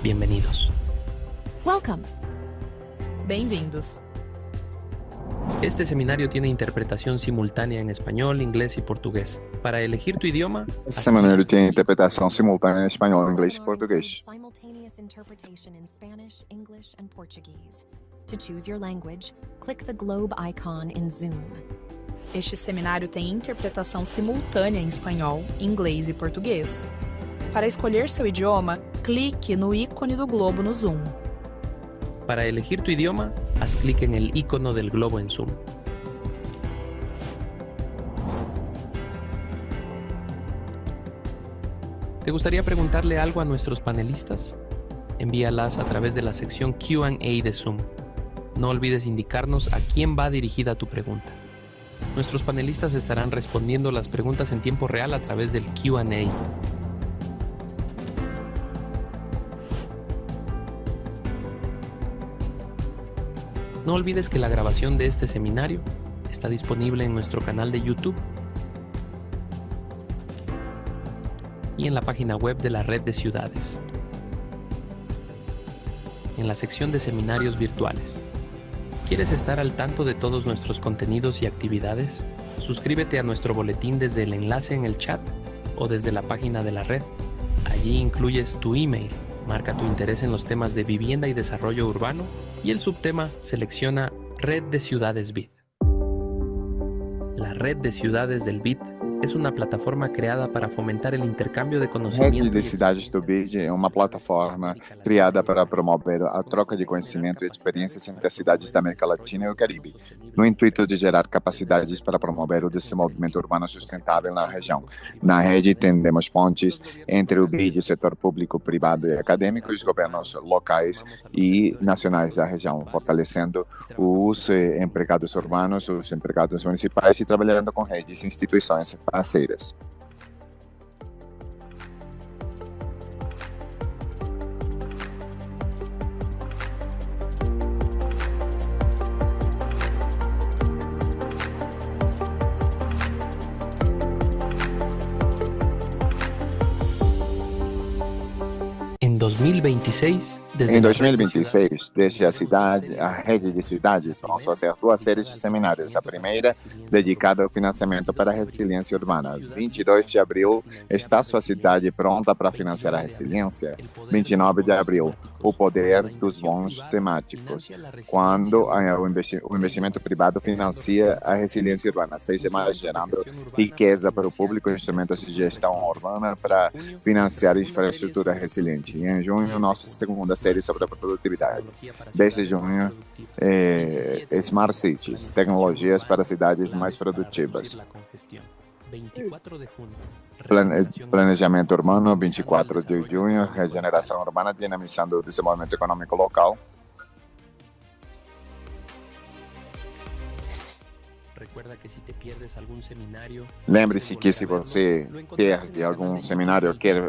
Bienvenidos. Welcome. Bem-vindos. Este seminario tiene interpretación simultánea en español, inglés y portugués. Para elegir tu idioma, Esse seminário tem interpretação simultânea em espanhol, inglês e português. Simultaneous interpretation in Spanish, English, and Portuguese. To choose your language, click the globe icon in Zoom. Este seminário tem interpretação simultânea em espanhol, inglês e português. Para escolher seu idioma, clique no ícone do globo no Zoom. para elegir tu idioma, haz clic en el icono del globo en Zoom. ¿Te gustaría preguntarle algo a nuestros panelistas? Envíalas a través de la sección Q&A de Zoom. No olvides indicarnos a quién va dirigida tu pregunta. Nuestros panelistas estarán respondiendo las preguntas en tiempo real a través del Q&A. No olvides que la grabación de este seminario está disponible en nuestro canal de YouTube y en la página web de la Red de Ciudades, en la sección de seminarios virtuales. ¿Quieres estar al tanto de todos nuestros contenidos y actividades? Suscríbete a nuestro boletín desde el enlace en el chat o desde la página de la red. Allí incluyes tu email, marca tu interés en los temas de vivienda y desarrollo urbano y el subtema selecciona Red de Ciudades BID. La Red de Ciudades del BID es una plataforma creada para fomentar el intercambio de A conocimiento. Rede de Cidades do BID é uma plataforma criada para promover a troca de conhecimento e experiências entre as cidades da América Latina e o Caribe, no intuito de gerar capacidades para promover o desenvolvimento urbano sustentável na região. Na rede, tendemos pontes entre o BID, o setor público, privado e acadêmico, e os governos locais e nacionais da região, fortalecendo os empregados urbanos, os empregados municipais e trabalhando com redes e instituições parceiras. En 2026, desde Em la Red de 2026, desde a Rede de Cidades, vamos fazer duas séries de seminários. A primeira, dedicada ao financiamento para a resiliência urbana. 22 de abril, está sua cidade pronta para financiar a resiliência? 29 de abril, o poder dos bons temáticos. Quando o investimento privado financia a resiliência urbana, seja mais gerando riqueza para o público, instrumentos de gestão urbana para financiar infraestrutura resiliente. E em junho, nossa segunda série sobre a produtividade. Desde junho, Smart Cities, tecnologias para cidades mais produtivas. Planejamento urbano, 24 de junho, regeneração urbana, dinamizando o desenvolvimento econômico local. Lembre-se que se você perde algum seminário ou quer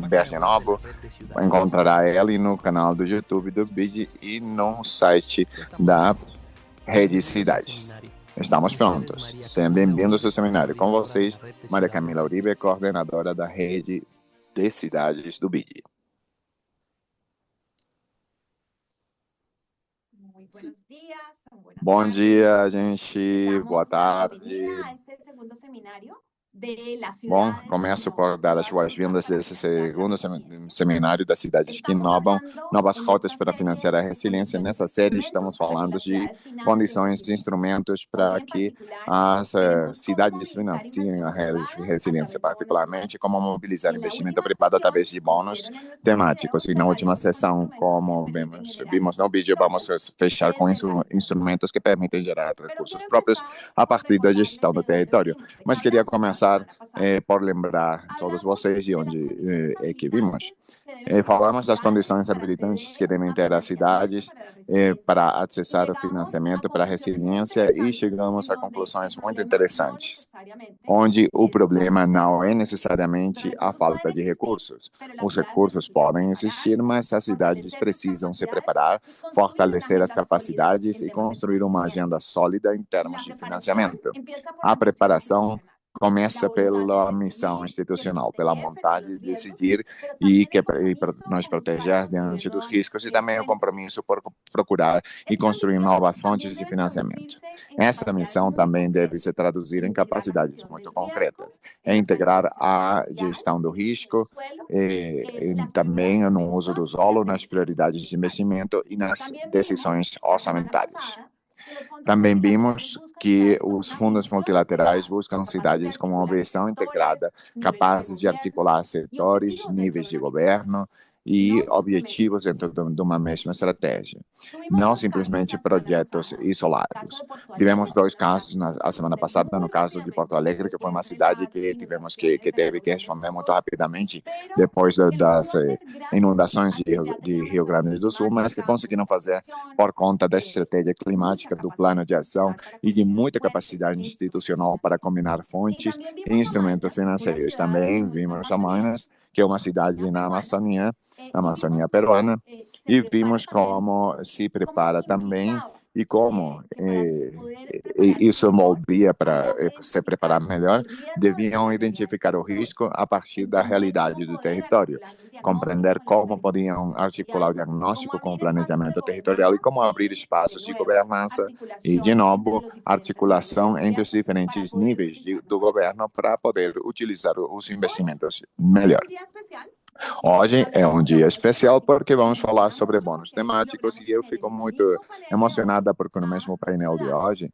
ver de novo, encontrará ele no canal do YouTube do BID e no site da Rede Cidades. Estamos prontos. Sejam bem-vindos ao seminário. Com vocês, Maria Camila Uribe, coordenadora da Rede de Cidades do BID. Bom dia, gente. Boa tarde. Bom, começo por dar as boas-vindas desse segundo seminário das cidades que inovam, novas rotas para financiar a resiliência. Nessa série estamos falando de condições e instrumentos para que as cidades financiem a resiliência, particularmente como mobilizar investimento privado através de bônus temáticos. E na última sessão, como vimos no vídeo, vamos fechar com instrumentos que permitem gerar recursos próprios a partir da gestão do território. Mas queria começar por lembrar todos vocês de onde é que vimos. Falamos das condições habilitantes que devem ter as cidades para acessar o financiamento para a resiliência e chegamos a conclusões muito interessantes, onde o problema não é necessariamente a falta de recursos. Os recursos podem existir, mas as cidades precisam se preparar, fortalecer as capacidades e construir uma agenda sólida em termos de financiamento. A preparação começa pela missão institucional, pela vontade de decidir nos proteger diante dos riscos e também o compromisso por procurar e construir novas fontes de financiamento. Essa missão também deve se traduzir em capacidades muito concretas, integrar a gestão do risco e também no uso do solo, nas prioridades de investimento e nas decisões orçamentárias. Também vimos que os fundos multilaterais buscam cidades com uma visão integrada, capazes de articular setores, níveis de governo e objetivos dentro de uma mesma estratégia, não simplesmente projetos isolados. Tivemos 2 casos a semana passada, no caso de Porto Alegre, que foi uma cidade que teve que responder muito rapidamente depois das inundações de Rio Grande do Sul, mas que conseguiram fazer por conta da estratégia climática, do plano de ação e de muita capacidade institucional para combinar fontes e instrumentos financeiros. Também vimos Amanas, que é uma cidade na Amazônia peruana, e vimos como se prepara também e como isso moldia para se preparar melhor. Deviam identificar o risco a partir da realidade do território, compreender como podiam articular o diagnóstico com o planejamento territorial e como abrir espaços de governança e, de novo, articulação entre os diferentes níveis do governo para poder utilizar os investimentos melhor. Hoje é um dia especial porque vamos falar sobre bônus temáticos e eu fico muito emocionada porque no mesmo painel de hoje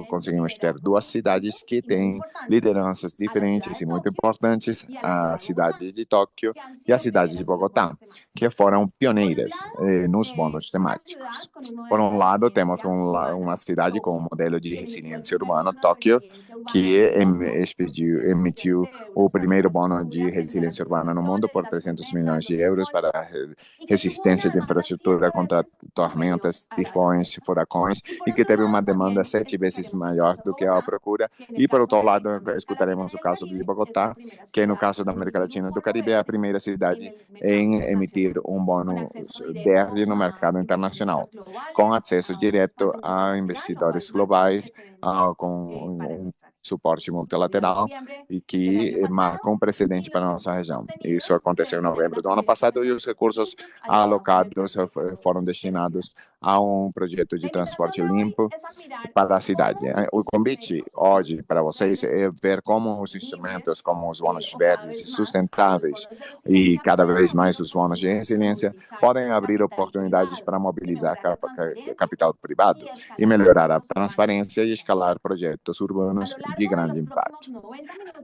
conseguimos ter 2 cidades que têm lideranças diferentes e muito importantes, a cidade de Tóquio e a cidade de Bogotá, que foram pioneiras nos bônus temáticos. Por um lado, temos uma cidade com um modelo de resiliência urbana, Tóquio, que emitiu o primeiro bônus de resiliência urbana no mundo por 300 milhões de euros para resistência de infraestrutura contra tormentas, tifões, furacões, e que teve uma demanda 7 vezes maior do que a procura. E, por outro lado, escutaremos o caso de Bogotá, que no caso da América Latina e do Caribe é a primeira cidade em emitir um bônus verde no mercado internacional, com acesso direto a investidores globais, com um suporte multilateral e que marca um precedente para a nossa região. Isso aconteceu em novembro do ano passado e os recursos alocados foram destinados a um projeto de transporte limpo para a cidade. O convite hoje para vocês é ver como os instrumentos, como os bônus verdes sustentáveis e cada vez mais os bônus de resiliência podem abrir oportunidades para mobilizar capital privado e melhorar a transparência e escalar projetos urbanos de grande impacto.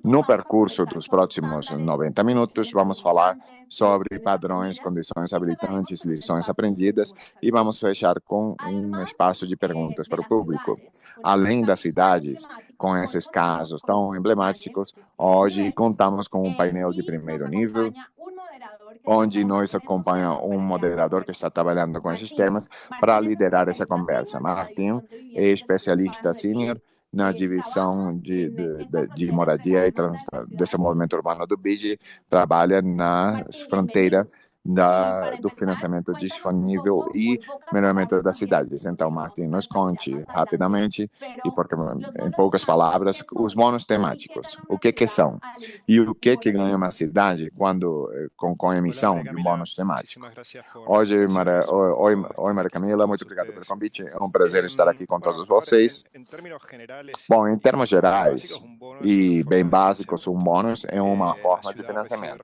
No percurso dos próximos 90 minutos, vamos falar sobre padrões, condições habilitantes, lições aprendidas e vamos fechar com um espaço de perguntas para o público. Além das cidades, com esses casos tão emblemáticos, hoje contamos com um painel de primeiro nível, onde nos acompanha um moderador que está trabalhando com esses temas para liderar essa conversa. Martin é especialista sênior na divisão de moradia e desenvolvimento urbano do BID, trabalha na fronteira do financiamento disponível e melhoramento das cidades. Então, Martin, nos conte rapidamente e, porque, em poucas palavras, os bônus temáticos. O que são? E o que ganha uma cidade com a emissão de um bônus temático? Oi, Maria Camila, muito obrigado pelo convite. É um prazer estar aqui com todos vocês. Bom, em termos gerais e bem básicos, um bônus é uma forma de financiamento.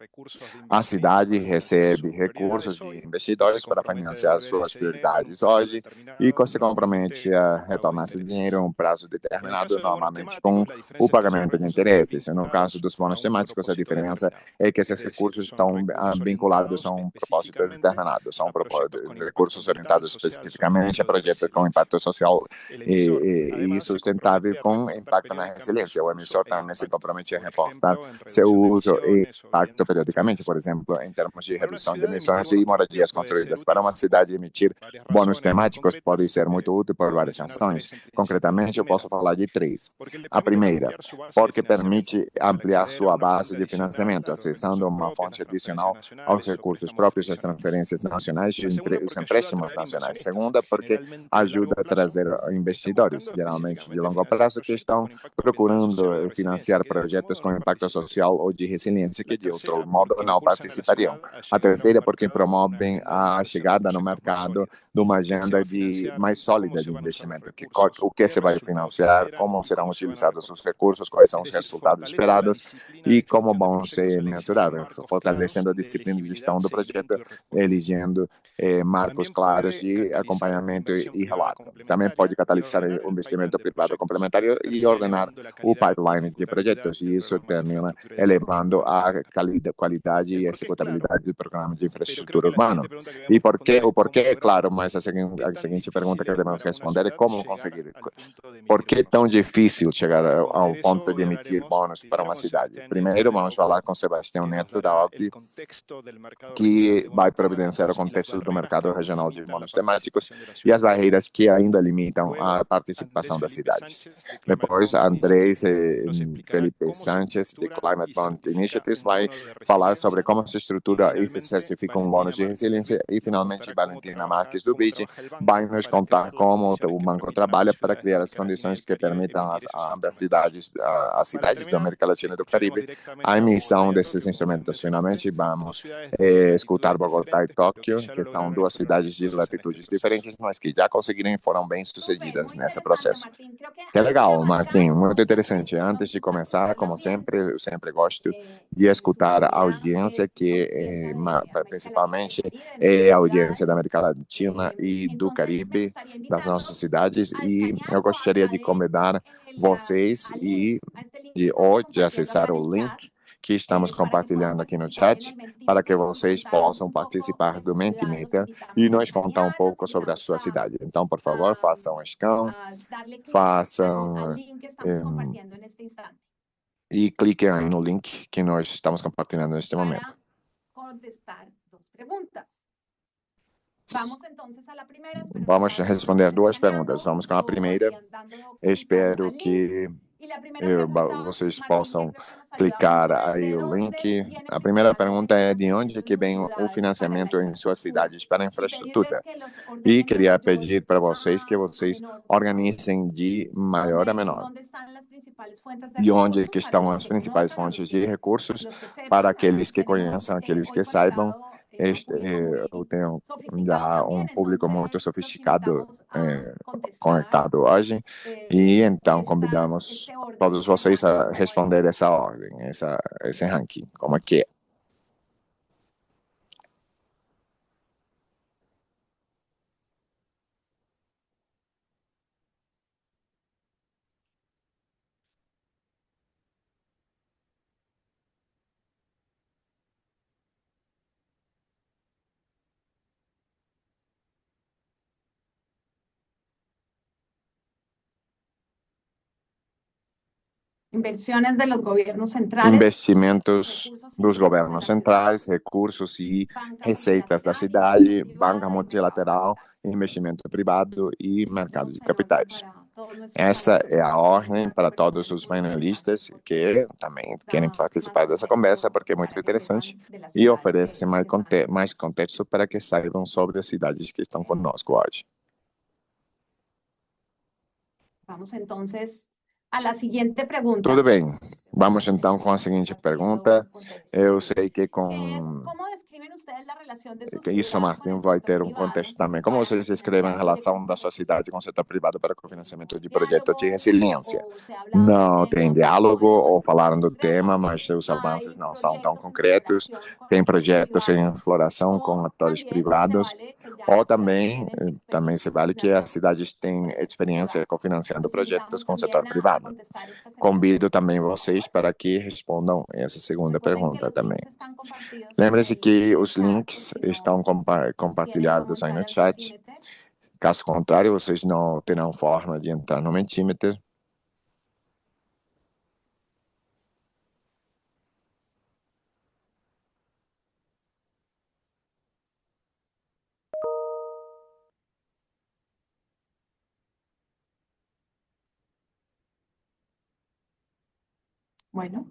A cidade recebe recursos de investidores para financiar suas prioridades hoje e se compromete a retornar esse dinheiro em um prazo determinado, normalmente com o pagamento de interesses. No caso dos bônus temáticos, a diferença é que esses recursos estão vinculados a um propósito determinado. São recursos orientados especificamente a projetos com impacto social e sustentável com impacto na resiliência. O emissor também se compromete a reportar seu uso e impacto periodicamente, por exemplo, em termos de redução de emissões e moradias construídas. Para uma cidade emitir bônus temáticos pode ser muito útil por várias razões. Concretamente, eu posso falar de três. A primeira, porque permite ampliar sua base de financiamento, acessando uma fonte adicional aos recursos próprios das transferências nacionais e os empréstimos nacionais. Segunda, porque ajuda a trazer investidores, geralmente de longo prazo, que estão procurando financiar projetos com impacto social ou de resiliência que, de outro modo, não participariam. A terceira, porque promovem a chegada no mercado de uma agenda mais sólida de investimento, o que se vai financiar, como serão utilizados os recursos, quais são os resultados esperados e como vão ser mensurados, fortalecendo a disciplina de gestão do projeto, elegendo marcos claros de acompanhamento e relato. Também pode catalisar o investimento privado complementar e ordenar o pipeline de projetos, e isso termina elevando a qualidade e executabilidade do programa de infraestrutura urbana. E o porquê é claro, mas a seguinte pergunta que devemos responder é como conseguir. Por que é tão difícil chegar ao ponto de emitir bônus para uma cidade? Primeiro, vamos falar com Sebastião Neto, da OPI, que vai providenciar o contexto do mercado regional de bônus temáticos e as barreiras que ainda limitam a participação das cidades. Depois, Andrés Felipe Sánchez, de Climate Bond Initiatives, vai falar sobre como se estrutura e se certifica um bônus de resiliência. E, finalmente, Valentina Marques, do BID, vai nos contar como o banco trabalha para criar as condições que permitam às cidades da América Latina e do Caribe a emissão desses instrumentos. Finalmente, vamos escutar Bogotá e Tóquio, que são duas cidades de latitudes diferentes, mas que já conseguiram e foram bem-sucedidas nesse processo. Que legal, Martim, muito interessante. Antes de começar, como sempre, eu sempre gosto de escutar a audiência, que principalmente é a audiência da América Latina e do Caribe, das nossas cidades, e eu gostaria de convidar vocês de acessar o link que estamos compartilhando aqui no chat, para que vocês possam participar do Mentimeter e nos contar um pouco sobre a sua cidade. Então, por favor, façam scan, e cliquem aí no link que nós estamos compartilhando neste momento. Vamos responder duas perguntas. Vamos com a primeira. Espero que vocês possam clicar aí o link. A primeira pergunta é: de onde que vem o financiamento em suas cidades para a infraestrutura? E queria pedir para vocês que vocês organizem de maior a menor. E onde que estão as principais fontes de recursos para aqueles que conheçam, aqueles que saibam. Eu tenho já um público muito sofisticado conectado hoje, e então convidamos todos vocês a responder essa ordem, esse ranking, como é que é. Investimentos dos governos centrais, recursos e receitas da cidade, banca multilateral, investimento privado e mercado de capitais. Essa é a ordem para todos os painelistas que também querem participar dessa conversa, porque é muito interessante e oferece mais contexto para que saibam sobre as cidades que estão conosco hoje. Vamos entonces a la siguiente pregunta. Tudo bem. Vamos então com a seguinte pergunta. Eu sei que isso, Martim, vai ter um contexto também. Como vocês descrevem a relação da sua cidade com o setor privado para o cofinanciamento de projetos de resiliência? Não tem diálogo ou falaram do tema, mas os avanços não são tão concretos. Tem projetos em exploração com atores privados, ou também se vale que as cidades têm experiência cofinanciando projetos com o setor privado. Convido também vocês para que respondam essa segunda pergunta também. Lembre-se que os links estão compartilhados aí no chat. Caso contrário, vocês não terão forma de entrar no Mentimeter. Bueno,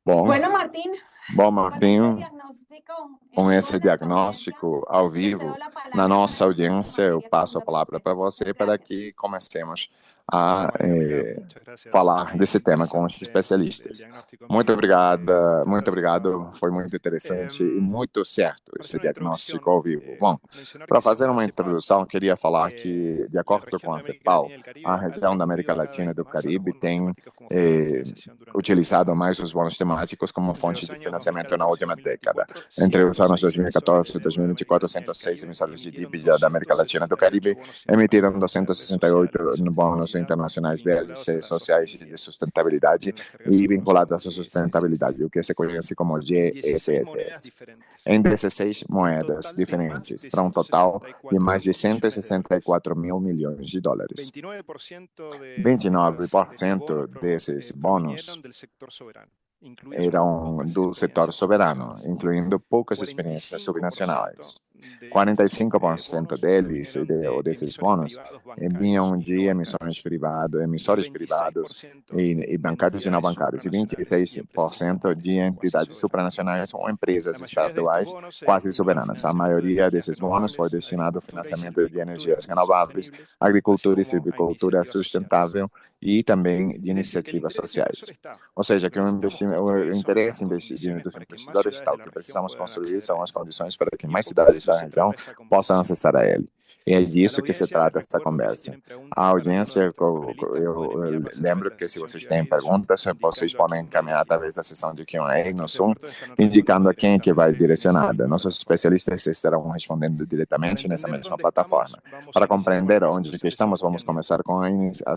Bom, bueno, Martín, bom, con este Martinho, diagnóstico com en esse vivo de nuestra audiencia, diagnóstico ao te cedo vivo la na palabra nossa para que nos audiência, eu compartilhes con passo a los palavra para espectadores. você para Gracias. que comecemos a María, muchas gracias. falar desse Muy tema com os interesante el especialistas. diagnóstico en Muito vivo. obrigada, Muchas muito gracias, obrigado. Pablo. Foi muito interessante e Em, muito certo para esse hacer una diagnóstico introducción, ao vivo. Bom, mencionar para que fazer según la uma CEPAL, introdução, queria falar que, de la acordo región com de a América Latina CEPAL, y el Caribe a ha região da América difundido cada Latina e vez do más a los Caribe bonos tem temáticos como fuente de financiación durante la última utilizado mais década. os bônus temáticos como Entre fonte los de años financiamento na 2014 y última década. 2024, Entre os anos 106 2014 e emisores de bonos de América 2024, Latina y el 106 Caribe emissores de emitieron dívida da América Latina e do Caribe 268 bonos emitiram internacionales verdes, sociales y de 268 bônus sustentabilidad internacionais verdes, vinculados a la sociais e de sostenibilidad. sustentabilidade Pueden descargarse e el concepto vinculados à GSSS. sustentabilidade, o que se conhece como En 16 monedas GSSS. diferentes. Em 16 Un moedas total de más diferentes, de para um total de 164 mais de mil millones de dólares. 164 mil milhões de dólares. 29% de estos 29% bonos desses bônus provinieron del sector soberano, incluidos unas eram pocas do setor experiencias soberano, subnacionales. incluindo poucas experiências 45% subnacionais. de estos 45% bonos deles, provinieron ou de desses emisores bônus, privados bancarios vinham y de no bancarios, y emissores privados 26% e de bancários e não entidades bancários, e supranacionales y empresas 26% de estatales cuasi entidades soberanas. supranacionais ou La empresas mayoría de estos estaduais bonos se quase destinaron a soberanas. A financiamiento de maioria energías desses bônus foi renovables, destinado ao agricultura y financiamento de silvicultura energias y renováveis, sostenibles, así agricultura e como a silvicultura iniciativas sociales. sustentável e também de Es decir, que el iniciativas interés del inversor sociais. está. Ou seja, Lo que que o, necesitamos o construir son las interesse condiciones dos para que más investidores ciudades está. de O la que región precisamos puedan construir acceder a são él. as condições para que Y un mais poco de cidades eso da se trata região esta possam conversación. acessar a ele. E é A la disso que se audiencia les trata esta recuerdo que si conversa. tienen A preguntas para alguno de audiência, nuestros panelistas, pueden enviarlas a través de lembro la que se sección vocês têm Q&A de Zoom, perguntas, vocês indicando a podem quién va encaminhar dirigida. através da sessão de Q&A no Nuestros Zoom, expertos estarán indicando respondiendo a quem é que vai directamente en esa direcionada. misma Nossos plataforma. especialistas estarão respondendo Para diretamente nessa entender mesma dónde estamos, plataforma. vamos a Para iniciar con la compreender onde que presentación de estamos, vamos Sebastián Nier. começar com a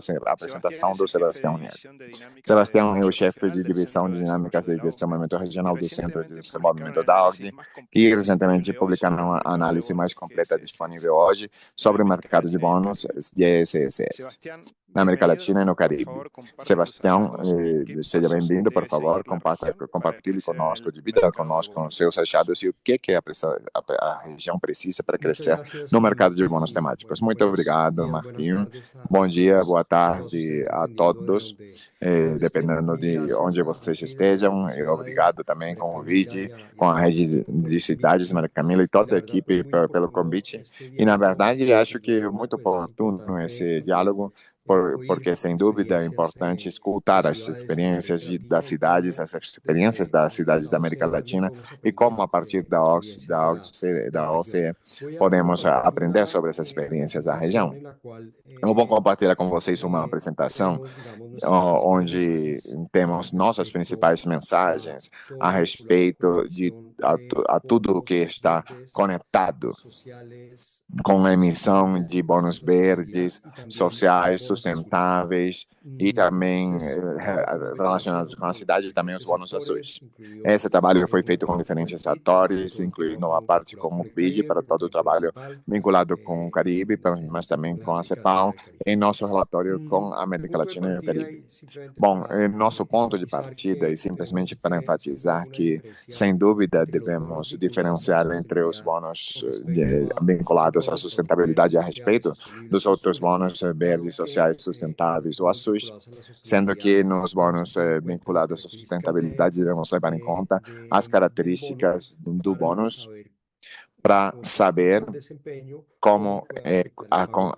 Sebastián apresentação es do el jefe de Sebastião Nier. división de dinámicas de Sebastião é o desarrollo chefe de regional del divisão Centro de de dinâmicas Desarrollo de de la OCDE desenvolvimento y regional do Centro de recientemente publicaron Desenvolvimento el da análisis OCDE, más que completo recentemente disponible hoy sobre el publicaram a mercado de análise mais bonos completa GSSS disponível hoje en sobre o América mercado de Latina y el bônus Caribe. de ESSS Sebastián, na América bienvenido. Latina e no Por Caribe. favor, comparte tus Sebastião, hallazgos y qué seja pasos bem-vindo, por debe favor, seguir la región para compartilhe crecer en conosco, el divida mercado de conosco os bonos seus temáticos. achados e o que a região precisa para Muchas crescer gracias, no mercado de bônus Martín. Y temáticos. bueno, Muito buenos obrigado, días, buenas Marquinho. tardes Bom a dia, boa todos tarde ustedes, a dependiendo todos, de dónde estén. dependendo Mil de gracias onde a vocês Rede estejam. de E Ciudades, obrigado também María com o Camila vídeo, y com a a rede Martín por de la cidades, Maria invitación. Camila e Y toda la a verdad, pues equipe muy pelo oportuno convite. este E na diálogo verdade, y acho sin que duda é alguna, muito pues es oportuno importante esse también diálogo, oír porque sem dúvida é experiencias importante de escutar as ciudades en experiências América das Latina y cidades, cómo as experiências desde das cidades la da América OCDE también Latina podemos e aprender como a partir de experiencias de la da región. OCE Voy a podemos compartir aprender una sobre essas experiências da presentación região. en la cual Eu vou compartilhar com vocês uma apresentação hacemos, nuestros principales onde mensajes temos nossas respecto principais a mensagens a toda la respeito de conexión de a tudo o que bonos está verdes, conectado sociales, com a emissão de bônus sustentables, sostenibilidad verdes, y también sociais, bonos azules. sustentáveis e também Estos trabajos relacionados realizados com a con cidade e também os diferentes bônus actores, azuis. incluidos Esse trabalho foi feito com el diferentes BID para atores, todo el incluindo a trabajo parte vinculado com o con el BID Caribe, para pero todo o también con la trabalho CEPAL, vinculado com o Caribe, mas en também sobre las com a Américas Latina CEPAL, y el Caribe. em nosso relatório com a América Punto de Latina e o partida Caribe. y simplemente Bom, para nosso ponto de enfatizar partida, e que simplesmente tenemos para que, sin duda enfatizar alguna, que, diferenciar sem dúvida, entre los bonos devemos vinculados a la diferenciar entre os sostenibilidad bônus con respecto a vinculados à bonos sustentabilidade verdes, a sociales, respeito sostenibles dos o outros azules, bônus verdes, dado que sociais, los sustentáveis ou bonos azuis, vinculados a la sendo sostenibilidad que nos debemos bônus tener en cuenta las vinculados à características sustentabilidade devemos levar em conta as del bono características do para bônus saber para con respecto saber al desempeño cómo como puede afectar el pago.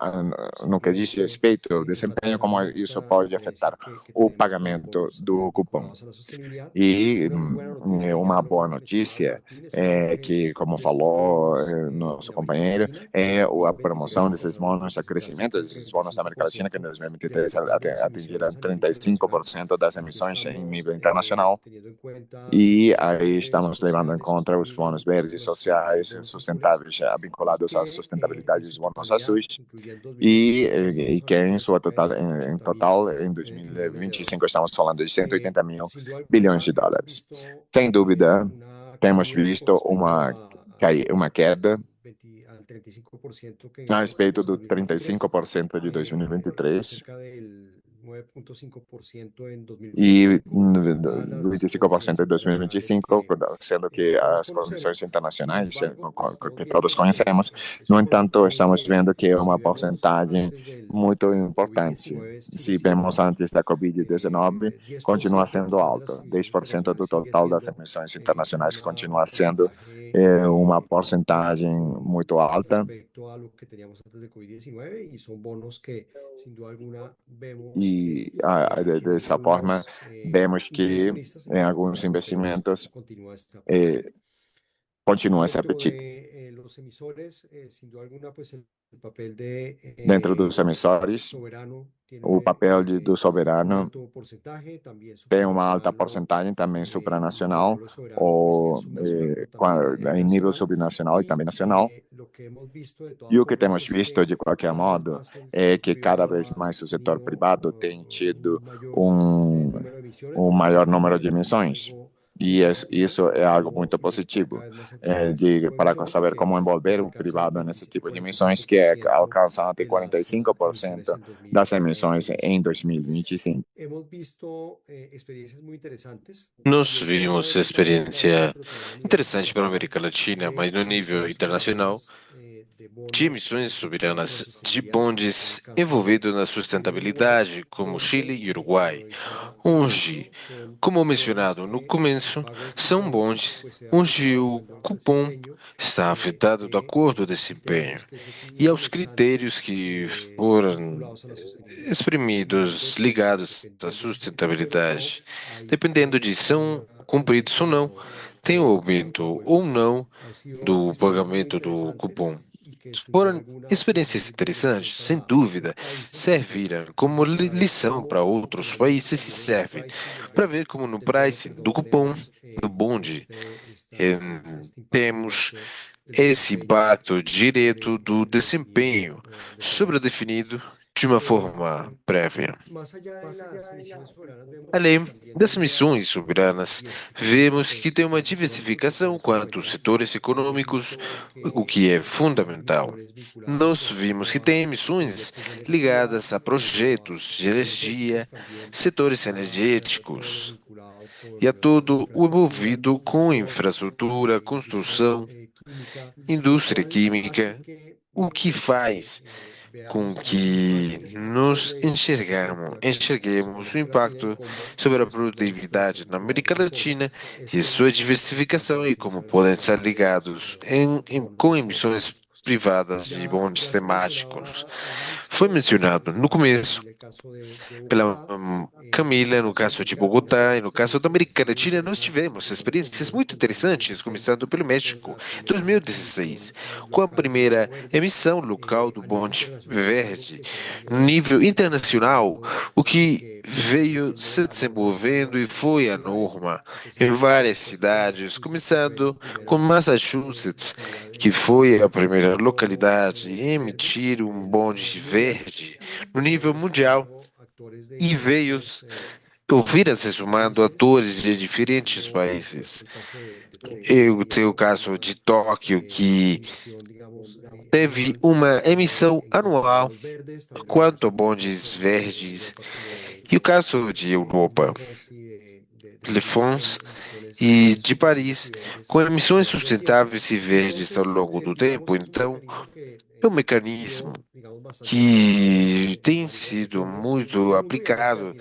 no que diz Simplemente respeito ao desempenho, como enfatizando isso esta pode afetar diferencia que o tenemos con los pagamento bonos do cupom. vinculados a la sostenibilidad. E Una muy buena noticia, y ya uma boa lo mencionaba notícia Martín, es é que que, como estos falou bonos nosso en América companheiro, Latina é en a promoção 2023 desses pasaron a bônus, o representar crescimento cerca del desses bônus na América Latina, que em 35% del 2023 total de las atingiram emisiones a nivel internacional. 35% das Aquí emissões em estamos nível internacional. teniendo en cuenta E bonos aí verdes, estamos levando em sociales, conta os sostenibles, planos vinculados a verdes, los sociais, bonos azules, sustentáveis, y vinculados à que sustentabilidade en dos su bônus totalidad, azuis, incluyendo e, 2025, estamos que hablando em de sua cerca de total, 180 mil total, em millones de 2025, dólares. estamos falando de 180 mil Sin duda bilhões alguna, de hemos dólares. visto Sem dúvida, una temos caída con visto respecto uma queda al 35% a que respeito vimos en do 2023, 35% de por 2023, cerca e 25% em 2025, sendo que as condições internacionais, que todos conhecemos, no entanto, estamos vendo que é uma porcentagem muito importante. Se vemos antes da Covid-19, continua sendo alta. 10% do total das emissões internacionais continua sendo uma porcentagem muito alta. E dessa forma, vemos que em alguns investimentos continua esse apetite. Dentro dos emissores, o papel do soberano tem uma alta porcentagem também supranacional, ou em nível subnacional e também nacional. E o que temos visto, de qualquer modo, é que cada vez mais o setor privado tem tido um maior número de emissões. E isso é algo muito positivo, para saber como envolver o privado nesse tipo de emissões, que alcança até 45% das emissões em 2025. Nós vimos experiência interessante para a América Latina, mas no nível internacional, de emissões soberanas de bondes envolvidos na sustentabilidade, como Chile e Uruguai, onde, como mencionado no começo, são bondes onde o cupom está afetado do acordo de desempenho e aos critérios que foram exprimidos ligados à sustentabilidade, dependendo de são cumpridos ou não, tem o aumento ou não do pagamento do cupom. Foram experiências interessantes, sem dúvida, serviram como lição para outros países e servem para ver como no pricing do cupom, do bonde, temos esse impacto direto do desempenho sobredefinido de uma forma prévia. Além das emissões soberanas, vemos que tem uma diversificação quanto aos setores econômicos, o que é fundamental. Nós vimos que tem emissões ligadas a projetos de energia, setores energéticos e a todo o envolvido com infraestrutura, construção, indústria química, o que faz com que nos enxerguemos o impacto sobre a produtividade na América Latina e sua diversificação e como podem estar ligados com emissões privadas de bondes temáticos. Foi mencionado no começo pela Camila, no caso de Bogotá, e no caso da América Latina, nós tivemos experiências muito interessantes, começando pelo México, em 2016, com a primeira emissão local do bonde verde, no nível internacional, o que veio se desenvolvendo e foi a norma em várias cidades, começando com Massachusetts, que foi a primeira localidade a emitir um bonde verde no nível mundial, e veio ouvir se somando atores de diferentes países. Eu tenho o caso de Tóquio, que teve uma emissão anual quanto a bondes verdes, e o caso de Europa, Le France e de Paris, com emissões sustentáveis e verdes ao longo do tempo. Então, é um mecanismo que tem sido muito aplicado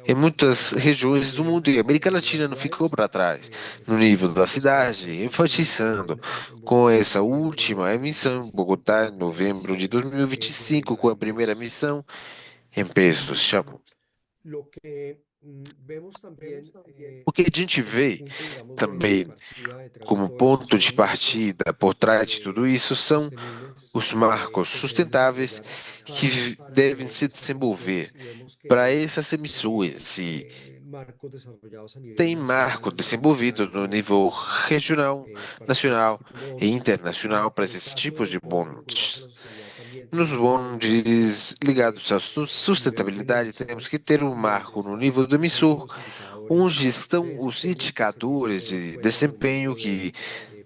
em muitas regiões do mundo, e a América Latina não ficou para trás no nível da cidade, enfatizando com essa última emissão em Bogotá, em novembro de 2025, com a primeira emissão em pesos. O que a gente vê também como ponto de partida por trás de tudo isso são os marcos sustentáveis que devem se desenvolver para essas emissões. E tem marco desenvolvido no nível regional, nacional e internacional para esses tipos de bondes. Nos bondes ligados à sustentabilidade, temos que ter um marco no nível do emissor, onde estão os indicadores de desempenho que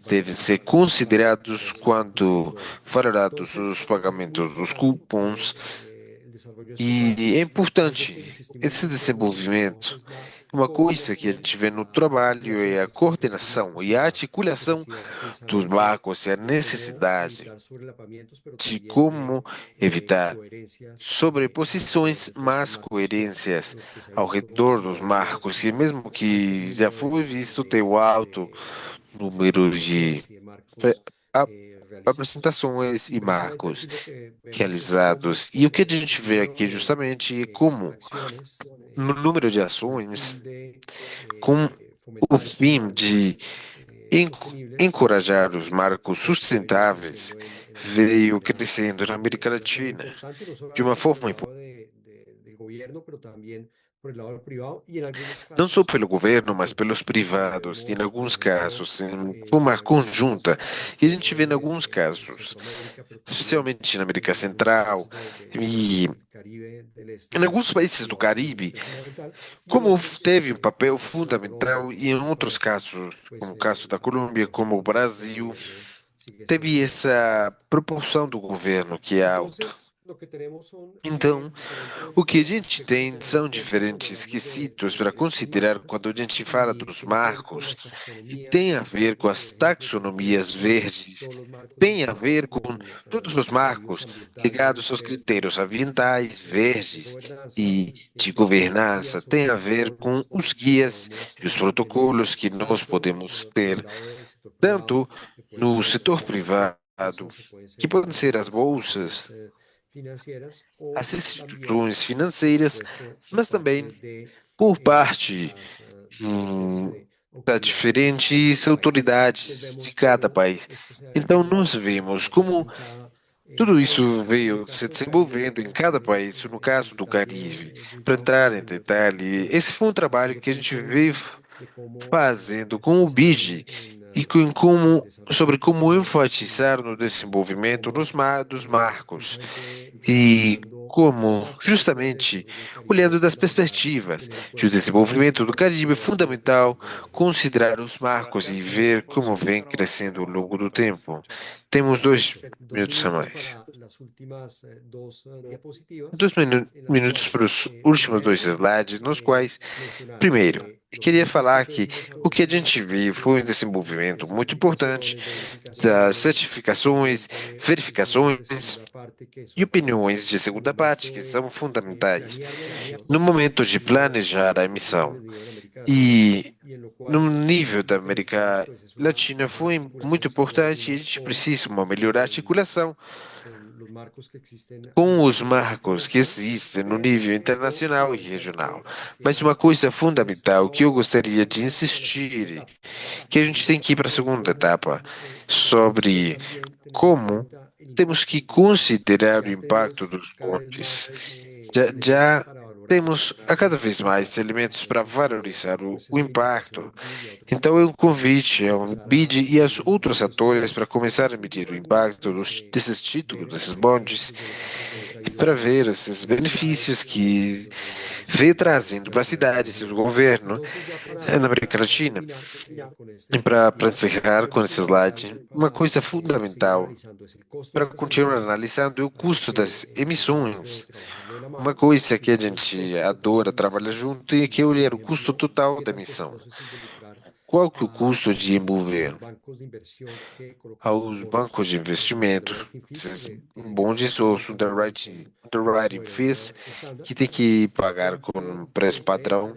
devem ser considerados quando valorados os pagamentos dos cupons E é importante esse desenvolvimento. Uma coisa que a gente vê no trabalho é a coordenação e a articulação dos barcos e a necessidade de como evitar sobreposições, mas coerências ao redor dos marcos, e mesmo que já foi visto ter o alto número de pre- a- apresentações e marcos realizados. E o que a gente vê aqui justamente é como no número de ações, com o fim de encorajar os marcos sustentáveis, veio crescendo na América Latina de uma forma não só pelo governo, mas pelos privados, e em alguns casos, em forma conjunta. E a gente vê em alguns casos, especialmente na América Central e em alguns países do Caribe, como teve um papel fundamental, e em outros casos, como o caso da Colômbia, como o Brasil, teve essa proporção do governo que é alta. Então, o que a gente tem são diferentes quesitos para considerar quando a gente fala dos marcos, e tem a ver com as taxonomias verdes, tem a ver com todos os marcos ligados aos critérios ambientais, verdes e de governança, tem a ver com os guias e os protocolos que nós podemos ter, tanto no setor privado, que podem ser as bolsas, as instituições financeiras, mas também por parte das diferentes autoridades de cada país. Então, nós vemos como tudo isso veio se desenvolvendo em cada país, no caso do Caribe. Para entrar em detalhe, esse foi um trabalho que a gente veio fazendo com o BID e sobre como enfatizar no desenvolvimento dos marcos e como, justamente, olhando das perspectivas de o desenvolvimento do Caribe, é fundamental considerar os marcos e ver como vem crescendo ao longo do tempo. Temos 2 minutos a mais. 2 minutos para os últimos 2 slides, nos quais, primeiro, eu queria falar que o que a gente viu foi um desenvolvimento muito importante das certificações, verificações e opiniões de segunda parte, que são fundamentais no momento de planejar a emissão. E no nível da América Latina foi muito importante e a gente precisa uma melhor articulação com os marcos que existem no nível internacional e regional. Mas uma coisa fundamental que eu gostaria de insistir, que a gente tem que ir para a segunda etapa, sobre como temos que considerar o impacto dos pontes. Já temos a cada vez mais elementos para valorizar o impacto. Então, é um convite ao BID e aos outros atores para começar a medir o impacto desses títulos, desses bondes, e para ver esses benefícios que veio trazendo para as cidades e o governo na América Latina. E para encerrar com esse slide, uma coisa fundamental para continuar analisando é o custo das emissões. Uma coisa que a gente adora trabalhar junto é que olhar o custo total da emissão. Qual que é o custo de envolver aos bancos de investimento, esses bondes ou os underwriting fees, que tem que pagar com um preço padrão?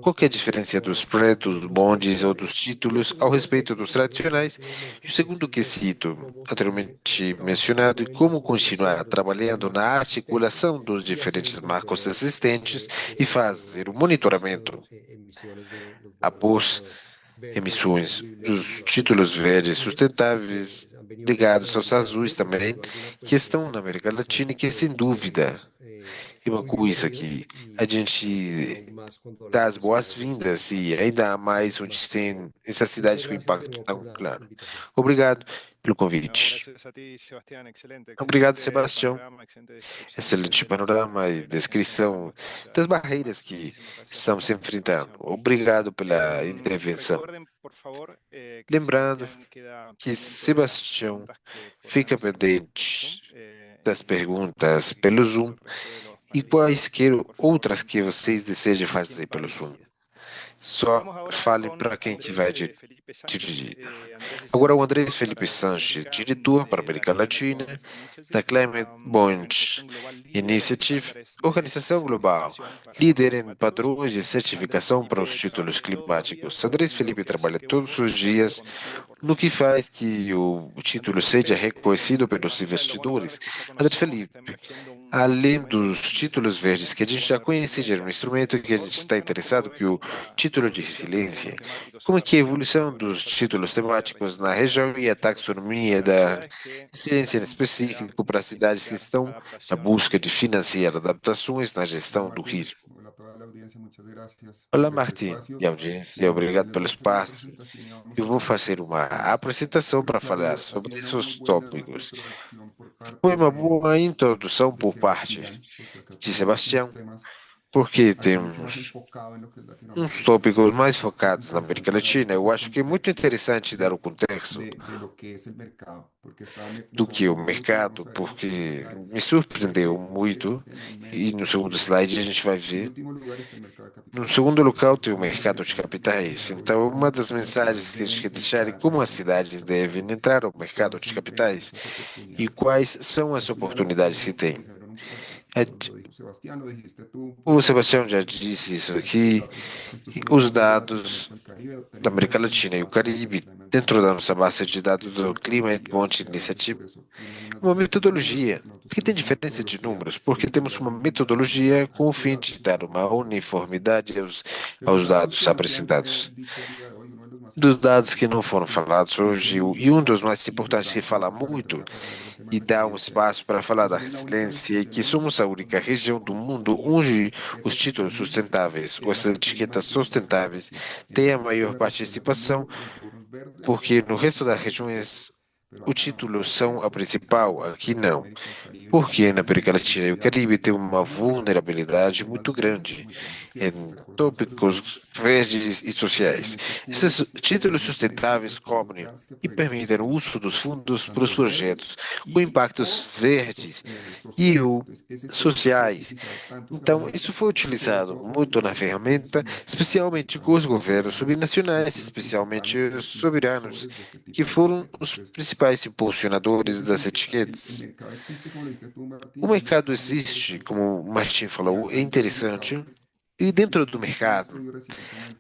Qual que é a diferença dos spread, dos bondes ou dos títulos ao respeito dos tradicionais? E o segundo quesito, anteriormente mencionado, é como continuar trabalhando na articulação dos diferentes marcos existentes e fazer o monitoramento após emissões dos títulos verdes sustentáveis ligados aos azuis também, que estão na América Latina e que, sem dúvida, é uma coisa que a gente dá as boas-vindas e ainda mais onde tem essas cidades com impacto tão claro. Obrigado pelo convite. Obrigado, Sebastião. Excelente panorama e descrição das barreiras que estamos se enfrentando. Obrigado pela intervenção. Lembrando que Sebastião fica pendente das perguntas pelo Zoom e quaisquer outras que vocês desejem fazer pelo Zoom. Só fale para quem que vai dirigir. Agora, o Andrés Felipe Sanches, diretor para a América Latina da Climate Bonds Initiative, organização global, líder em padrões de certificação para os títulos climáticos. Andrés Felipe trabalha todos os dias no que faz que o título seja reconhecido pelos investidores. Andrés Felipe, além dos títulos verdes que a gente já conhece, já era um instrumento que a gente está interessado, que o título de resiliência, como é que a evolução dos títulos temáticos na região e a taxonomia da resiliência em específico para cidades que estão na busca de financiar adaptações na gestão do risco. Olá, Martim e audiência, obrigado pelo espaço. Eu vou fazer uma apresentação para falar sobre esses tópicos. Foi uma boa introdução por parte de Sebastião, porque temos uns tópicos mais focados na América Latina. Eu acho que é muito interessante dar o contexto do que o mercado, porque me surpreendeu muito, e no segundo slide a gente vai ver. No segundo local tem o mercado de capitais. Então, uma das mensagens que a gente quer deixar é como as cidades devem entrar ao mercado de capitais e quais são as oportunidades que têm. O Sebastião já disse isso aqui, os dados da América Latina e o Caribe, dentro da nossa base de dados do Climate Bonds Initiative, uma metodologia, que tem diferença de números, porque temos uma metodologia com o fim de dar uma uniformidade aos dados apresentados. Dos dados que não foram falados hoje, e um dos mais importantes que fala muito e dá um espaço para falar da resiliência, é que somos a única região do mundo onde os títulos sustentáveis, ou as etiquetas sustentáveis, têm a maior participação, porque no resto das regiões os títulos são a principal, aqui não. Porque na América Latina e o Caribe tem uma vulnerabilidade muito grande em tópicos verdes e sociais. Esses títulos sustentáveis cobrem e permitem o uso dos fundos para os projetos com impactos verdes e sociais. Então, isso foi utilizado muito na ferramenta, especialmente com os governos subnacionais, especialmente os soberanos, que foram os principais impulsionadores das etiquetas. O mercado existe, como o Martin falou, é interessante. E dentro do mercado,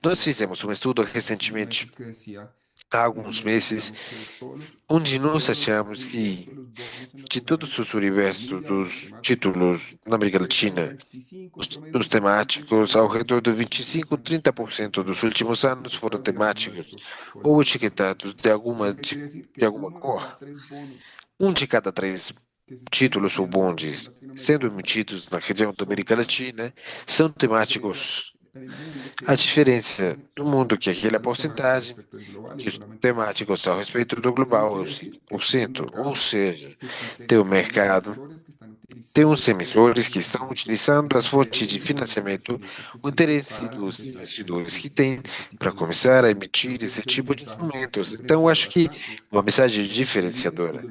nós fizemos um estudo recentemente, há alguns meses, onde nós achamos que de todos os universos dos títulos na América Latina, os temáticos, ao redor de 25-30% dos últimos anos foram temáticos ou etiquetados de alguma cor. Um de cada 3 títulos ou bondes sendo emitidos na região da América Latina são temáticos. A diferença do mundo é que aquela porcentagem que os temáticos a respeito do global é 5%, ou seja, tem o mercado, tem os emissores que estão utilizando as fontes de financiamento, o interesse dos investidores que têm para começar a emitir esse tipo de instrumentos. Então, acho que uma mensagem diferenciadora.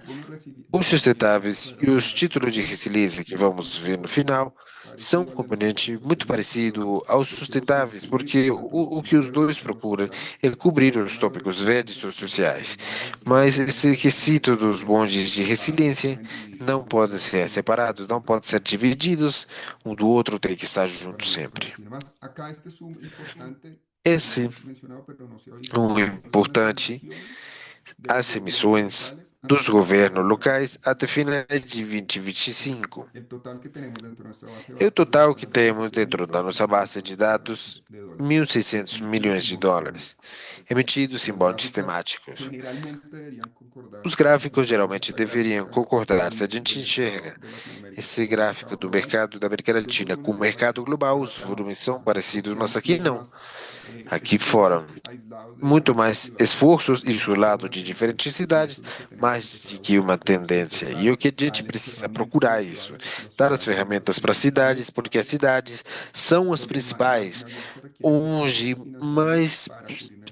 Os sustentáveis e os títulos de resiliência que vamos ver no final são um componente muito parecido aos sustentáveis, porque o que os dois procuram é cobrir os tópicos verdes ou sociais. Mas esse requisito dos bondes de resiliência não podem ser separados, não podem ser divididos, um do outro tem que estar junto sempre. Esse é um importante, as emissões dos governos locais até final de 2025. É o total que temos dentro da nossa base de dados, 1.600 milhões de dólares, emitidos em bondes temáticos. Os gráficos geralmente deveriam concordar se a gente enxerga esse gráfico do mercado da América Latina com o mercado global, os volumes são parecidos, mas aqui não. Aqui foram muito mais esforços isolados de diferentes cidades, mais do que uma tendência. E o que a gente precisa procurar isso, dar as ferramentas para as cidades, porque as cidades são as principais onde mais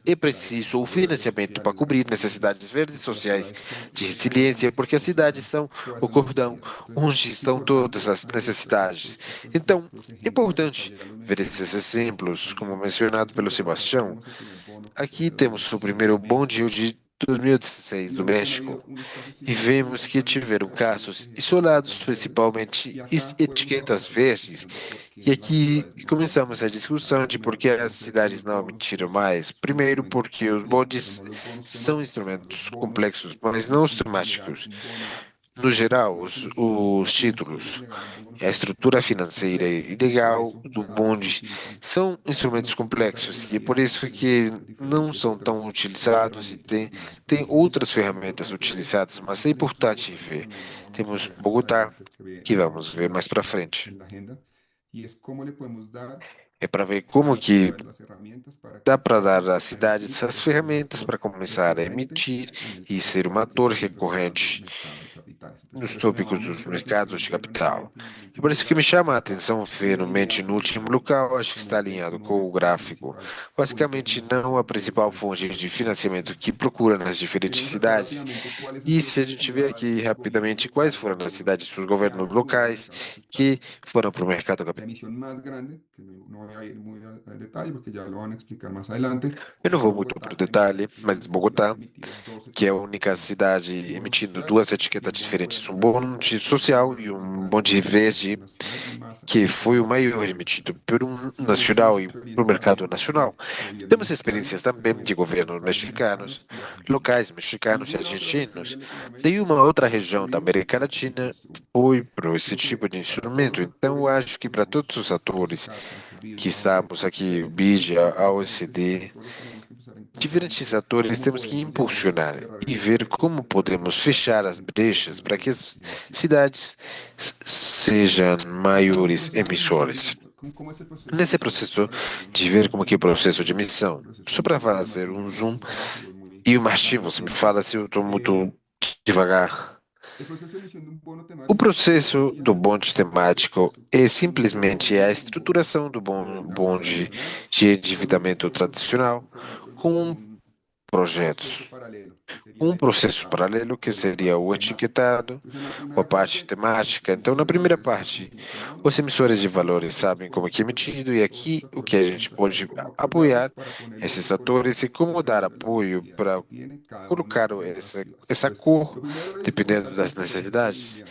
é preciso o financiamento para cobrir necessidades verdes e sociais de resiliência, porque as cidades são o cordão onde estão todas as necessidades. Então, é importante ver esses exemplos, como mencionado pelo Sebastião. Aqui temos o primeiro Bom Dia de 2016 do México e vemos que tiveram casos isolados, principalmente etiquetas verdes. E aqui começamos a discussão de por que as cidades não emitiram mais. Primeiro, porque os bondes são instrumentos complexos, mas não sistemáticos. No geral, os títulos, a estrutura financeira e legal do bonde são instrumentos complexos e é por isso que não são tão utilizados e tem outras ferramentas utilizadas, mas é importante ver. Temos Bogotá, que vamos ver mais para frente. É para ver como que dá para dar às cidades as ferramentas para começar a emitir e ser uma ator recorrente nos tópicos dos mercados de capital. É por isso que me chama a atenção ver no mente no último local, acho que está alinhado com o gráfico. Basicamente, não a principal fonte de financiamento que procura nas diferentes cidades. E se a gente vê aqui rapidamente quais foram as cidades dos governos locais que foram para o mercado capital. Eu não vou muito para o detalhe, mas Bogotá, que é a única cidade emitindo duas etiquetas diferentes, um bonde social e um bonde verde, que foi o maior emitido por um nacional e por um mercado nacional. Temos experiências também de governos mexicanos, locais mexicanos e argentinos. De uma outra região da América Latina foi para esse tipo de instrumento. Então, eu acho que para todos os atores que estamos aqui, o BID, a OECD, diferentes atores temos que impulsionar e ver como podemos fechar as brechas para que as cidades sejam maiores emissores. Nesse processo de ver como que é o processo de emissão, só para fazer um zoom, e o Martim, você me fala se eu estou muito devagar. O processo do bonde temático é simplesmente a estruturação do bonde de endividamento tradicional com projetos. Um processo paralelo que seria o etiquetado, a parte temática. Então, na primeira parte, os emissores de valores sabem como é que é emitido e aqui o que a gente pode apoiar esses atores e como dar apoio para colocar essa cor dependendo das necessidades.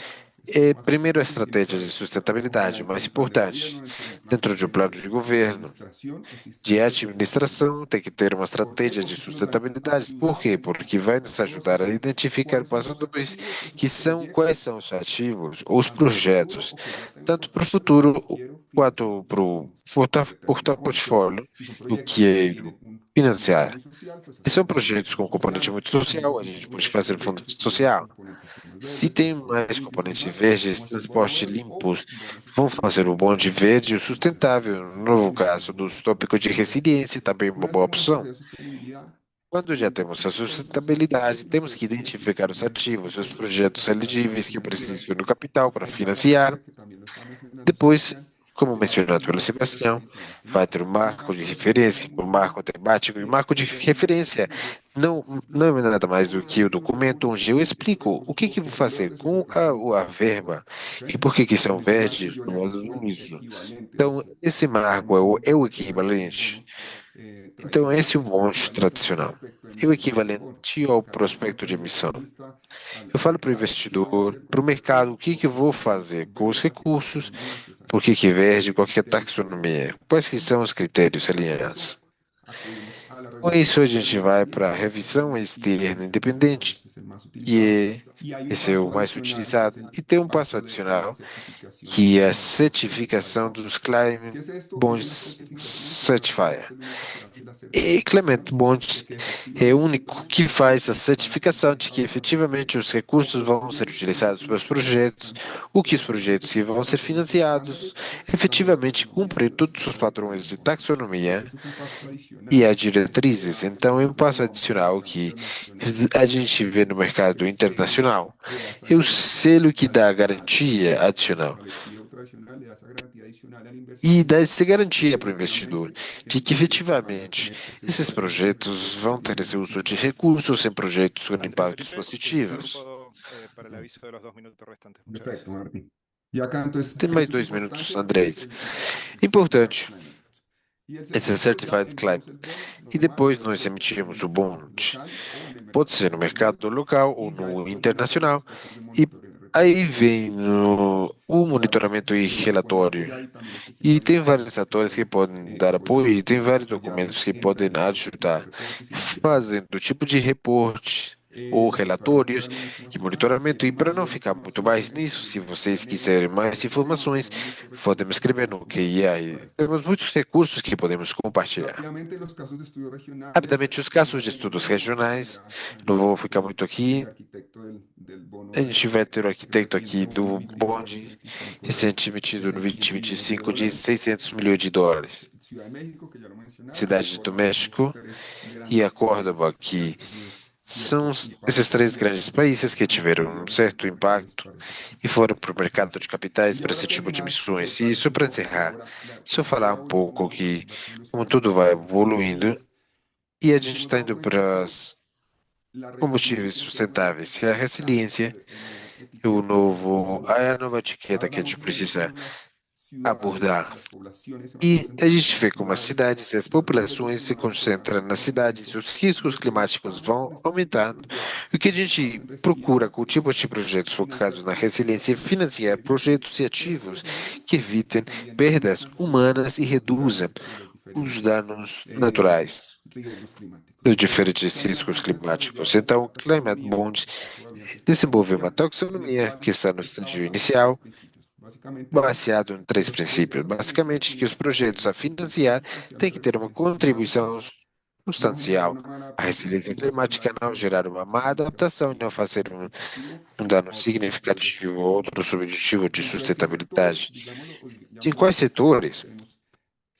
Primeiro, a estratégia de sustentabilidade, o mais importante. Dentro de um plano de governo, de administração, tem que ter uma estratégia de sustentabilidade. Por quê? Porque vai nos ajudar a identificar passo 2, que são quais são os ativos, os projetos, tanto para o futuro quanto para o portfólio, o que é financiar. Se são projetos com componente muito social, a gente pode fazer fundo social. Se tem mais componentes verdes, transporte limpos, vão fazer o bonde verde e o sustentável. No novo caso dos tópicos de resiliência, também uma boa opção. Quando já temos a sustentabilidade, temos que identificar os ativos, os projetos elegíveis que precisam do capital para financiar. Depois, como mencionado pelo Sebastião, vai ter um marco de referência, um marco temático e um marco de referência. Não é nada mais do que o documento onde eu explico o que vou fazer com a verba e por que são verdes no uso. Então, esse marco é o equivalente. Então, esse é o bonde tradicional. É o equivalente ao prospecto de emissão. Eu falo para o investidor, para o mercado, o que eu vou fazer com os recursos, por que é verde, qual que é a taxonomia, quais que são os critérios alinhados. Com isso, a gente vai para a revisão externa independente, e esse é o mais utilizado. E tem um passo adicional, que é a certificação dos Climate Bonds Certifier. E Climate Bonds é o único que faz a certificação de que efetivamente os recursos vão ser utilizados para os projetos, que os projetos que vão ser financiados efetivamente cumprem todos os padrões de taxonomia e as diretrizes. Então, é um passo adicional que a gente vê no mercado internacional. É o selo que dá a garantia adicional. e dá essa garantia para o investidor de que efetivamente esses projetos vão ter esse uso de recursos em projetos com impactos positivos. Perfecto, Martín. Y acá entonces, Tem mais eso es 2 minutos, importante. Andrés. El Importante, certificado de alignment. Y el esse certificado ya Certified Climate. emitimos el bono E normal, depois puede nós ser emitimos en o el bond. mercado local o en el Pode mercado ser no mercado internacional. local ou Y ya no después vienen todos los internacional. aspectos de E monitoreo y aí reporte vem o que ya monitoramento e se pueden relatório. apoyar y también los E tem testimonios vários técnicos que atores que pueden podem dar apoio e tem vários documentos apoyarnos que en podem realizar este tipo de ajudar, reportes y monitoreos. fazendo o tipo de reporte ou Para no relatórios quedarme mucho más e con eso, monitoramento. E tienen para não mayor ficar muito información, mais pueden nisso, se escribir vocês al email quiserem mais que tenemos, informações, tenemos muchos podem me recursos que escrever podemos no QIA. compartir para este Temos muitos recursos que podemos compartilhar. Rápidamente, los casos de estudio regionales, Rapidamente, os casos de estudos regionais, não vou ficar muito aqui. el arquitecto del bono A gente vai ter o arquiteto aqui reciente bono do emitido en bonde, 2025 recente de emitido no 600 millones de 2025 de dólares. 600 milhões de dólares. Ciudad de México, que ya lo mencionaron, y Cidade do Córdoba son los México tres e a grandes Córdoba, países que que han tenido são cierto esses impacto, três cierta grandes países que apertura, tiveram um digamos, certo a mercados impacto para este e tipo foram para o de mercado de casos. capitais Y para ya esse para tipo de terminar, missões. E contarles isso un para poco que encerrar, ahora deixa eu con toda falar la um evolución pouco de que, Martín lo como estuvo tudo vai mencionando, evoluindo, sostenibles, e a nos gente hemos está dado indo cuenta para que la combustíveis resiliencia se llama sustentáveis. E a resiliência el nuevo é o etiqueta que estamos novo, abordando. é a nova etiqueta Ahora que a vamos gente viendo precisa cómo las ciudades, abordar. las poblaciones se van E a concentrando gente en las vê como as ciudades, cidades e as los riesgos de populações se climático van concentram nas en cidades e aumento os y riscos lo que climáticos buscamos vão con este tipo de aumentando. proyectos E o que a enfocados gente en procura resiliencia com tipos es de projetos financiar focados na proyectos resiliência é activos que financiar eviten projetos e pérdidas ativos humanas que y evitem también perdas reduzcan humanas e reduzam naturales de los os diferentes danos naturais riesgos climáticos. dos Entonces, diferentes Climate riscos Bonds ha climáticos. desarrollado Então, o una Climate taxonomía Bond que todavía se desenvolveu uma inicia, en el taxonomia que cual está no está estágio basado en tres inicial, principios. Básicamente es baseado em que três los proyectos princípios. a financiar Basicamente, que tienen os que ser projetos a compensados financiar têm que especialmente a ter uma resiliencia climática, contribuição no generar substancial una mala à resiliência adaptación y climática, asegurar não su gerar impacto uma má adaptação e não fazer significativo um dano a otros objetivos de significativo ou outro sustentabilidad. subjetivo de ¿Dentro de qué sectores, sustentabilidade. digámoslo, o Em llamémoslo quais qué sectores setores? tenemos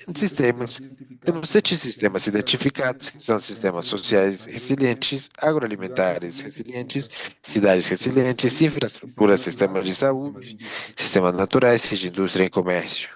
Em siete sistemas sistemas. identificados Temos que son 7 los sistemas sistemas sociales identificados, que resilientes, são sistemas sistemas sociais resilientes, resilientes, ciudades agroalimentares resilientes, resilientes, infraestructura, cidades sistemas de resilientes, salud, sistemas infraestrutura, sistemas de naturales, sistemas de saúde, industria y sistemas comercio. naturais e de indústria e comércio.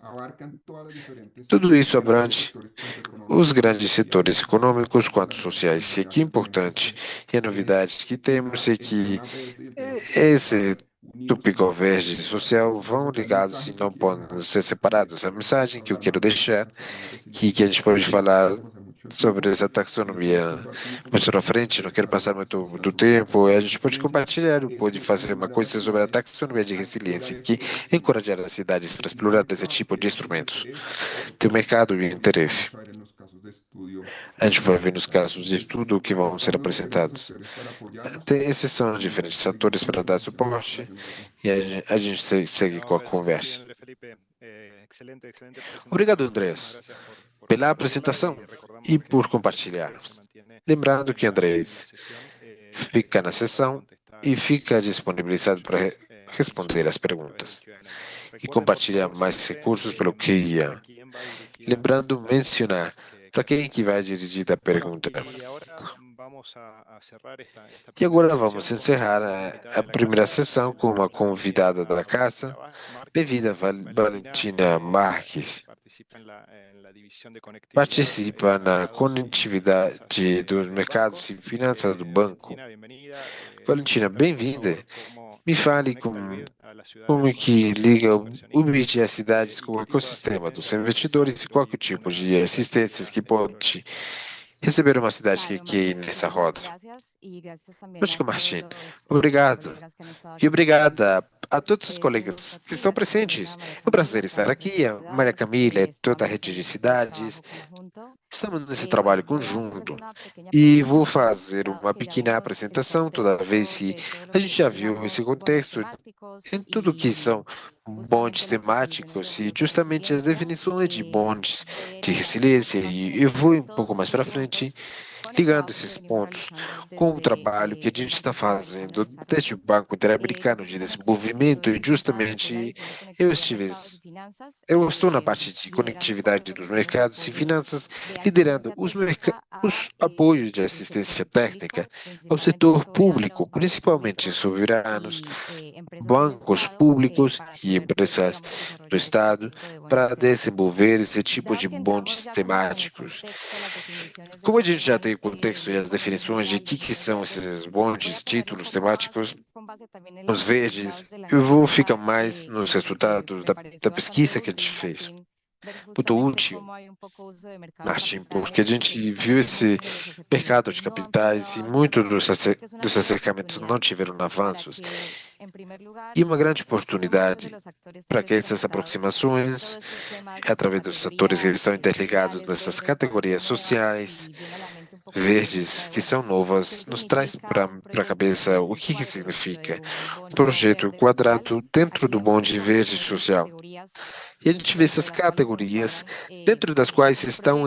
Abarcan todas las diferentes Tudo isso grandes abrange sectores, tanto os económicos como grandes setores sociales. econômicos quanto La sociais. E novedad aqui é que tenemos importante, e a es novidade que temos ligar é el que tema verde y el tema social esse unidos en tópico una sola verde e identidad. social vão Entonces, ya el ligados e mensaje que não quiero podem dejar ser de separados. A mensagem que eu hablar quero más de esta deixar, taxonomía de que resiliencia, a gente pode porque no falar quiero pasar mucho el sobre tiempo, essa les queremos taxonomia compartir un mais poquito para cómo frente, não quero interpretar passar lo que es muito la do tempo, taxonomía a de gente pode resiliencia, compartilhar, que es pode fazer uma estimular a las coisa sobre a ciudades taxonomia de a resiliência, explorar que estos é instrumentos. encorajar as cidades para Existe un explorar esse mercado tipo que de existe instrumentos. interés, Tem porque mercado e lo que interesse. vamos a ver en los casos de estudio que A gente vamos a vai ver nos presentar. casos de Entonces, estudo que vão ser están los diferentes apresentados. actores para apoyarnos Esses são os y diferentes seguimos atores con la para dar conversación. suporte Gracias, Martín. e a gente segue com a conversa. Obrigado, Andrés, pela apresentação e por compartilhar. Lembrando que Andrés fica na sessão e fica disponibilizado para responder as perguntas e compartilhar mais recursos pelo QIA. Lembrando mencionar para quem que vai dirigir a pergunta. E agora vamos encerrar a primeira sessão com uma convidada da casa, bem-vinda Valentina Marques. Participa na conectividade dos mercados e finanças do banco. Valentina, bem-vinda. Me fale como que liga o BID às cidades com o ecossistema dos investidores e qual que é o tipo de assistências que pode receber uma cidade que nessa roda. Lógico, Martim. Obrigado. E obrigada a todos os colegas que estão presentes. É um prazer estar aqui, a Maria Camila e toda a rede de cidades. Estamos nesse trabalho conjunto e vou fazer uma pequena apresentação, toda vez que a gente já viu esse contexto em tudo que são bondes temáticos e justamente as definições de bondes de resiliência. E eu vou um pouco mais para frente ligando esses pontos com o trabalho que a gente está fazendo desde o Banco Interamericano de Desenvolvimento e justamente eu estive, eu estou na parte de conectividade dos mercados e finanças, liderando os apoios de assistência técnica ao setor público, principalmente soberanos, bancos públicos e empresas do Estado, para desenvolver esse tipo de bondes temáticos. Como a gente já tem o contexto e as definições de que são esses bondes, títulos temáticos, os verdes, eu vou ficar mais nos resultados da pesquisa que a gente fez. Muito útil, Martin, porque a gente viu esse mercado de capitais e muitos dos acercamentos não tiveram avanços. E uma grande oportunidade para que essas aproximações, através dos atores que estão interligados nessas categorias sociais, verdes, que são novas, nos traz para a cabeça o que significa um projeto quadrado dentro do bonde verde social. E a gente vê essas categorias dentro das quais estão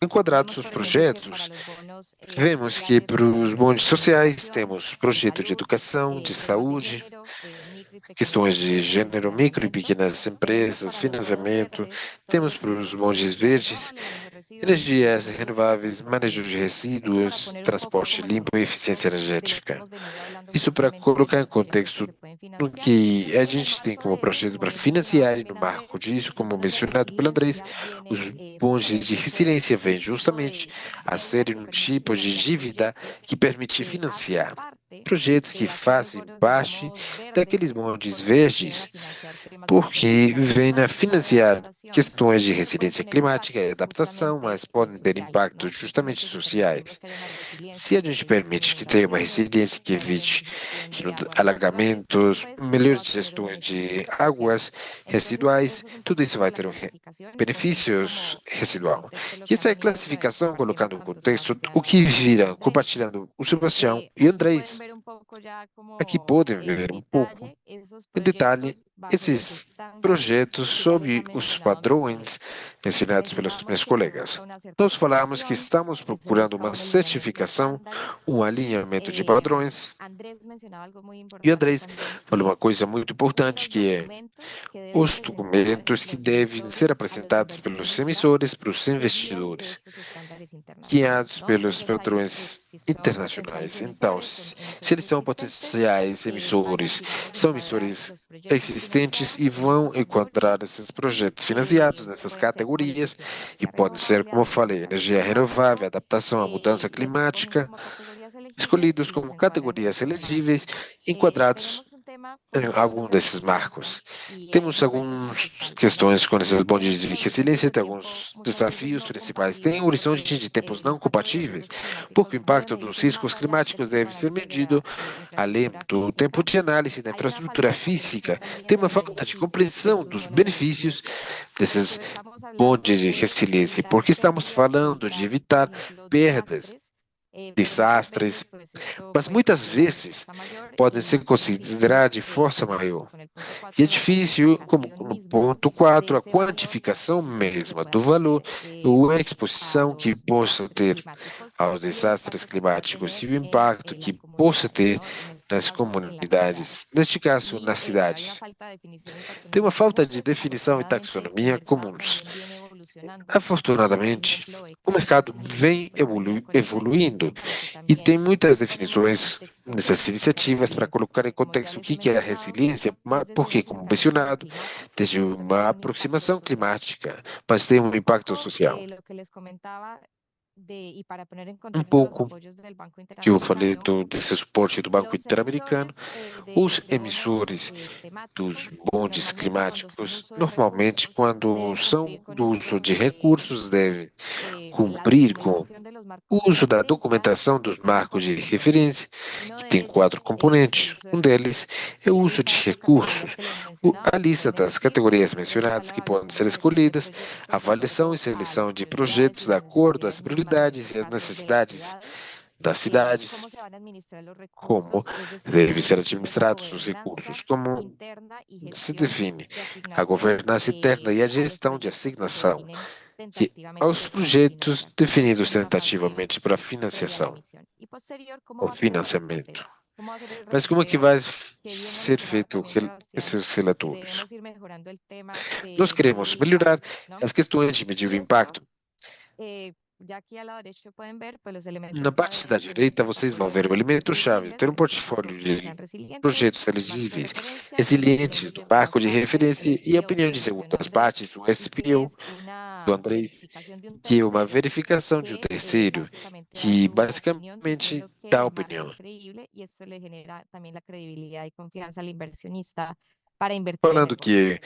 enquadrados os projetos. Vemos que para os bondes sociais temos projetos de educação, de saúde, questões de gênero, micro e pequenas empresas, financiamento. Temos para os bondes verdes, energias renováveis, manejo de resíduos, transporte limpo e eficiência energética. Isso para colocar em contexto no que a gente tem como projeto para financiar e no marco disso, como mencionado pelo Andrés, os bondes de resiliência vêm justamente a serem um tipo de dívida que permite financiar projetos que fazem parte daqueles bondes verdes, porque vêm a financiar questões de resiliência climática e adaptação, mas podem ter impactos justamente sociais. Se a gente permite que tenha uma resiliência que evite alagamentos, melhores gestões de águas residuais, tudo isso vai ter benefícios residual. E essa é a classificação, colocando no contexto o que vira, compartilhando o Sebastião e o Andrés. Aqui podem ver um pouco, em detalhe, esses projetos sob os padrões mencionados pelos meus colegas. Nós falamos que estamos procurando uma certificação, um alinhamento de padrões, e o Andrés falou uma coisa muito importante, que é os documentos que devem ser apresentados pelos emissores para os investidores, guiados pelos padrões internacionais. Então, se eles são potenciais emissores, são emissores existentes e vão enquadrar esses projetos financiados nessas categorias, e podem ser, como eu falei, energia renovável, adaptação à mudança climática, escolhidos como categorias elegíveis, enquadrados em algum desses marcos. Temos algumas questões com esses bondes de resiliência, tem alguns desafios principais. Tem um horizonte de tempos não compatíveis, porque o impacto dos riscos climáticos deve ser medido além do tempo de análise da infraestrutura física. Tem uma falta de compreensão dos benefícios desses bondes de resiliência, porque estamos falando de evitar perdas, desastres, mas muitas vezes podem ser considerados de força maior. E é difícil, como no ponto 4, a quantificação mesma do valor ou a exposição que possa ter aos desastres climáticos e o impacto que possa ter nas comunidades, neste caso, nas cidades. Tem uma falta de definição e taxonomia comuns. Afortunadamente, o mercado vem evoluindo e tem muitas definições nessas iniciativas para colocar em contexto o que é a resiliência, porque, como mencionado, desde uma aproximação climática, mas tem um impacto social. Um pouco que eu falei desse suporte do Banco Interamericano, os emissores dos bondes climáticos, normalmente, quando são do uso de recursos, devem cumprir com o uso da documentação dos marcos de referência, que tem 4 componentes. Um deles é o uso de recursos, a lista das categorias mencionadas que podem ser escolhidas, avaliação e seleção de projetos de acordo às prioridades e às necessidades das cidades, como devem ser administrados os recursos, como se define a governança interna e a gestão de assignação e aos projetos definidos tentativamente para financiação ou financiamento. Mas como é que vai ser feito esses relatórios? Nós queremos melhorar as questões de medir o impacto. Na parte da direita, vocês vão ver o elemento-chave, ter um portfólio de projetos elegíveis, resilientes do marco de referência e a opinião de segundas partes do SPO, do Andrés, que é uma verificação de um terceiro, que basicamente dá opinião. Falando que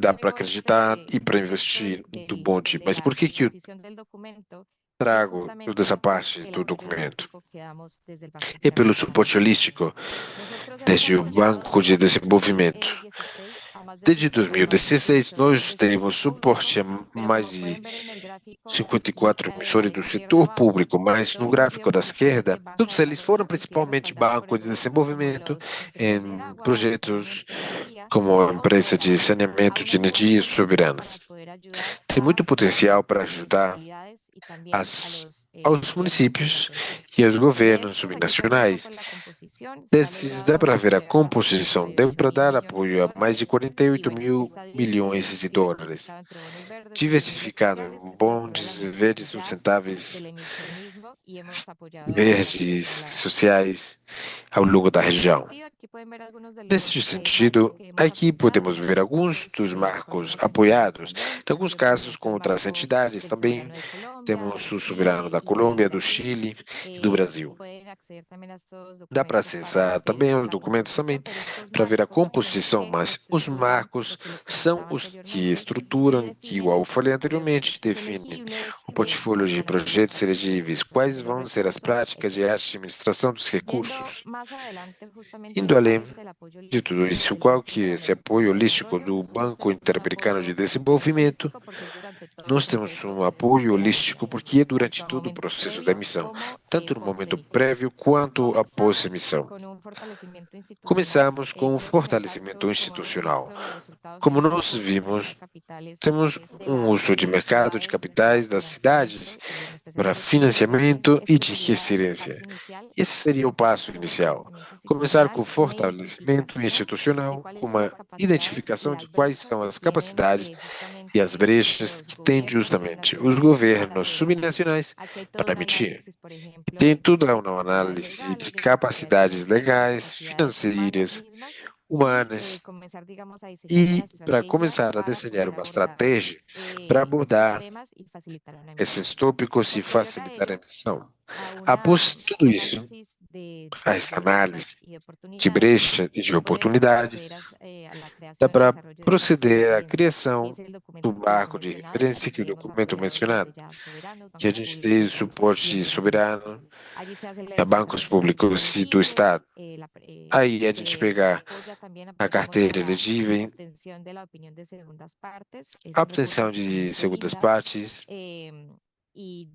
dá para acreditar e para investir do bonde, mas por que eu trago toda essa parte do documento? É pelo suporte holístico desde o Banco de Desenvolvimento. Desde 2016, nós temos suporte a mais de 54 emissores do setor público, mas no gráfico da esquerda, todos eles foram principalmente bancos de desenvolvimento em projetos como a empresa de saneamento de energias soberanas. Tem muito potencial para ajudar aos municípios e aos governos subnacionais. Desses, dá para ver a composição. Deu para dar apoio a mais de 48 mil milhões de dólares, diversificado em bondes verdes sustentáveis, verdes sociais ao longo da região. Nesse sentido, aqui podemos ver alguns dos marcos apoiados, em alguns casos com outras entidades também. Temos o soberano da Colômbia, do Chile e do Brasil. Dá para acessar também os documentos também para ver a composição, mas os marcos são os que estruturam, que, igual eu falei anteriormente, definem o portfólio de projetos elegíveis, quais vão ser as práticas de administração dos recursos. Indo além de tudo isso, qual que é esse apoio holístico do Banco Interamericano de Desenvolvimento? Nós temos um apoio holístico porque é durante todo o processo da emissão, tanto no momento prévio quanto após a emissão. Começamos com o fortalecimento institucional. Como nós vimos, temos um uso de mercado de capitais das cidades para financiamento e de resiliência. Esse seria o passo inicial. Começar com o fortalecimento institucional, com uma identificação de quais são as capacidades e as brechas que têm justamente os governos subnacionais para emitir. E tem toda uma análise de capacidades legais, financeiras, humanas, e para começar a desenhar uma estratégia para abordar esses tópicos e facilitar a emissão. Após tudo isso, essa análise de brecha e de oportunidades, dá para proceder à criação do marco de referência que o documento mencionado, que a gente tem suporte soberano a bancos públicos e do Estado. Aí a gente pegar a carteira elegível, a obtenção de segundas partes, e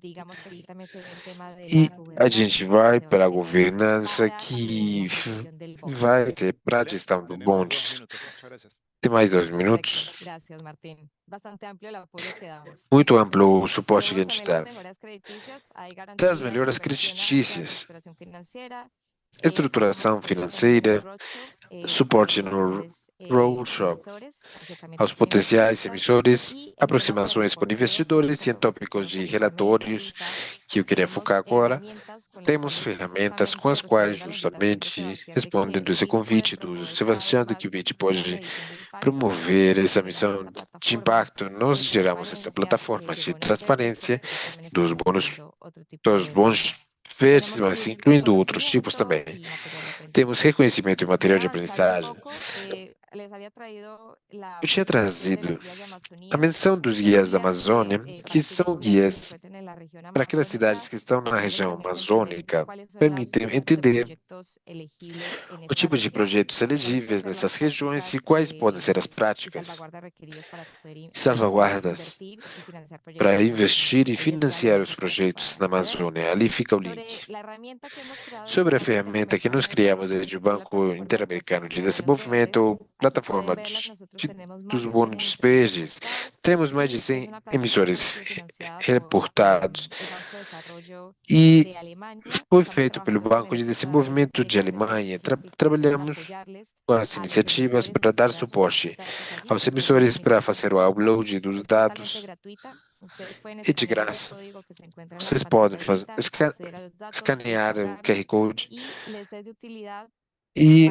a gente vai para a governança que vai ter para a gestão do bonde. Tem mais 2 minutos. Muito amplo o suporte que a gente dá. Das melhores creditícias, estruturação financeira, suporte no roadshow aos potenciais emissores, aproximações com investidores e em tópicos de relatórios que eu queria focar agora. Temos ferramentas com as quais, justamente, respondendo esse convite do Sebastião, que o BID pode promover essa missão de impacto. Nós geramos essa plataforma de transparência dos bons verdes, mas incluindo outros tipos também. Temos reconhecimento e material de aprendizagem. Eu tinha trazido a menção dos guias da Amazônia, que são guias para aquelas cidades que estão na região amazônica, permitem entender o tipo de projetos elegíveis nessas regiões e quais podem ser as práticas e salvaguardas para investir e financiar os projetos na Amazônia. Ali fica o link. Sobre a ferramenta que nós criamos desde o Banco Interamericano de Desenvolvimento, ou plataforma dos bônus verdes, temos mais de 100 emissores reportados e foi feito pelo Banco de Desenvolvimento de Alemanha. Trabalhamos com as iniciativas para dar suporte aos emissores para fazer o upload dos dados e de graça. Vocês podem escanear o QR Code e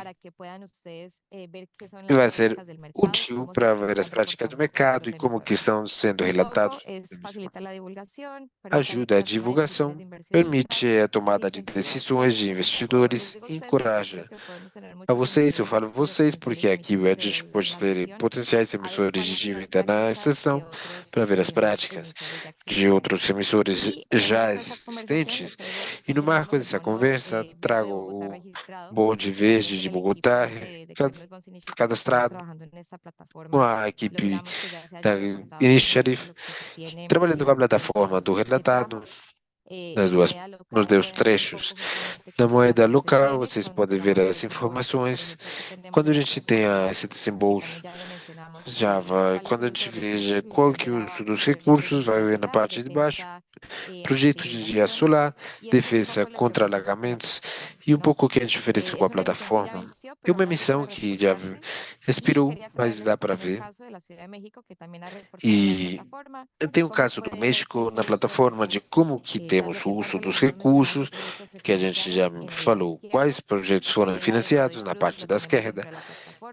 vai ser útil para ver as práticas do mercado e como que estão sendo relatados. Ajuda a divulgação, permite a tomada de decisões de investidores e encoraja a vocês, eu falo vocês, porque aqui a gente pode ter potenciais emissores de dívida na sessão para ver as práticas de outros emissores já existentes. E no marco dessa conversa, trago o Bonde Verde de Bogotá, cadastrado com a equipe da Initiative, trabalhando com a plataforma do relatado, nos dois trechos. Na moeda local, vocês podem ver as informações. Quando a gente tem esse desembolso, quando a gente veja qual que é o uso dos recursos, vai ver na parte de baixo, projetos de energia solar, defesa contra alagamentos e um pouco o que a gente oferece com a plataforma. É uma missão que já expirou, mas dá para ver. E tem o caso do México na plataforma de como que temos o uso dos recursos, que a gente já falou, quais projetos foram financiados na parte da esquerda,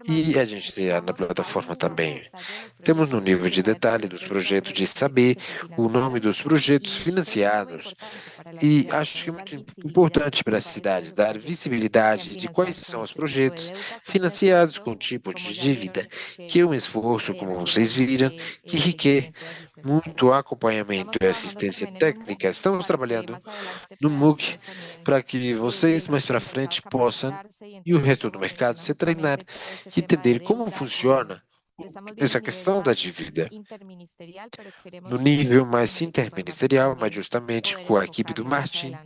e a gente tem na plataforma também. Temos no nível de detalhe dos projetos de saber o nome dos projetos financiados. E acho que é muito importante para as cidades dar visibilidade de quais são os projetos financiados com tipo de dívida, que é um esforço, como vocês viram, que requer muito acompanhamento e assistência técnica. Estamos trabalhando no MOOC para que vocês mais para frente possam, e o resto do mercado, se treinar e entender como funciona essa questão da dívida no nível mais interministerial, mas justamente com a equipe do Martin.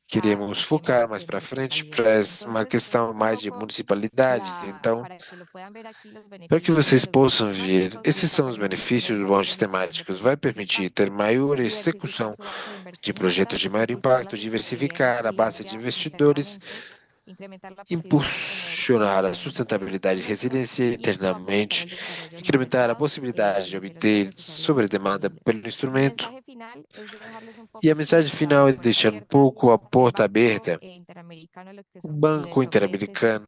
Queremos focar mais para frente para uma questão mais de municipalidades. Então, para que vocês possam ver, esses são os benefícios dos bons temáticos. Vai permitir ter maior execução de projetos de maior impacto, diversificar a base de investidores, impulsionar a sustentabilidade e resiliência internamente, incrementar a possibilidade de obter sobredemanda pelo instrumento. E a mensagem final é deixar um pouco a porta aberta. O Banco Interamericano,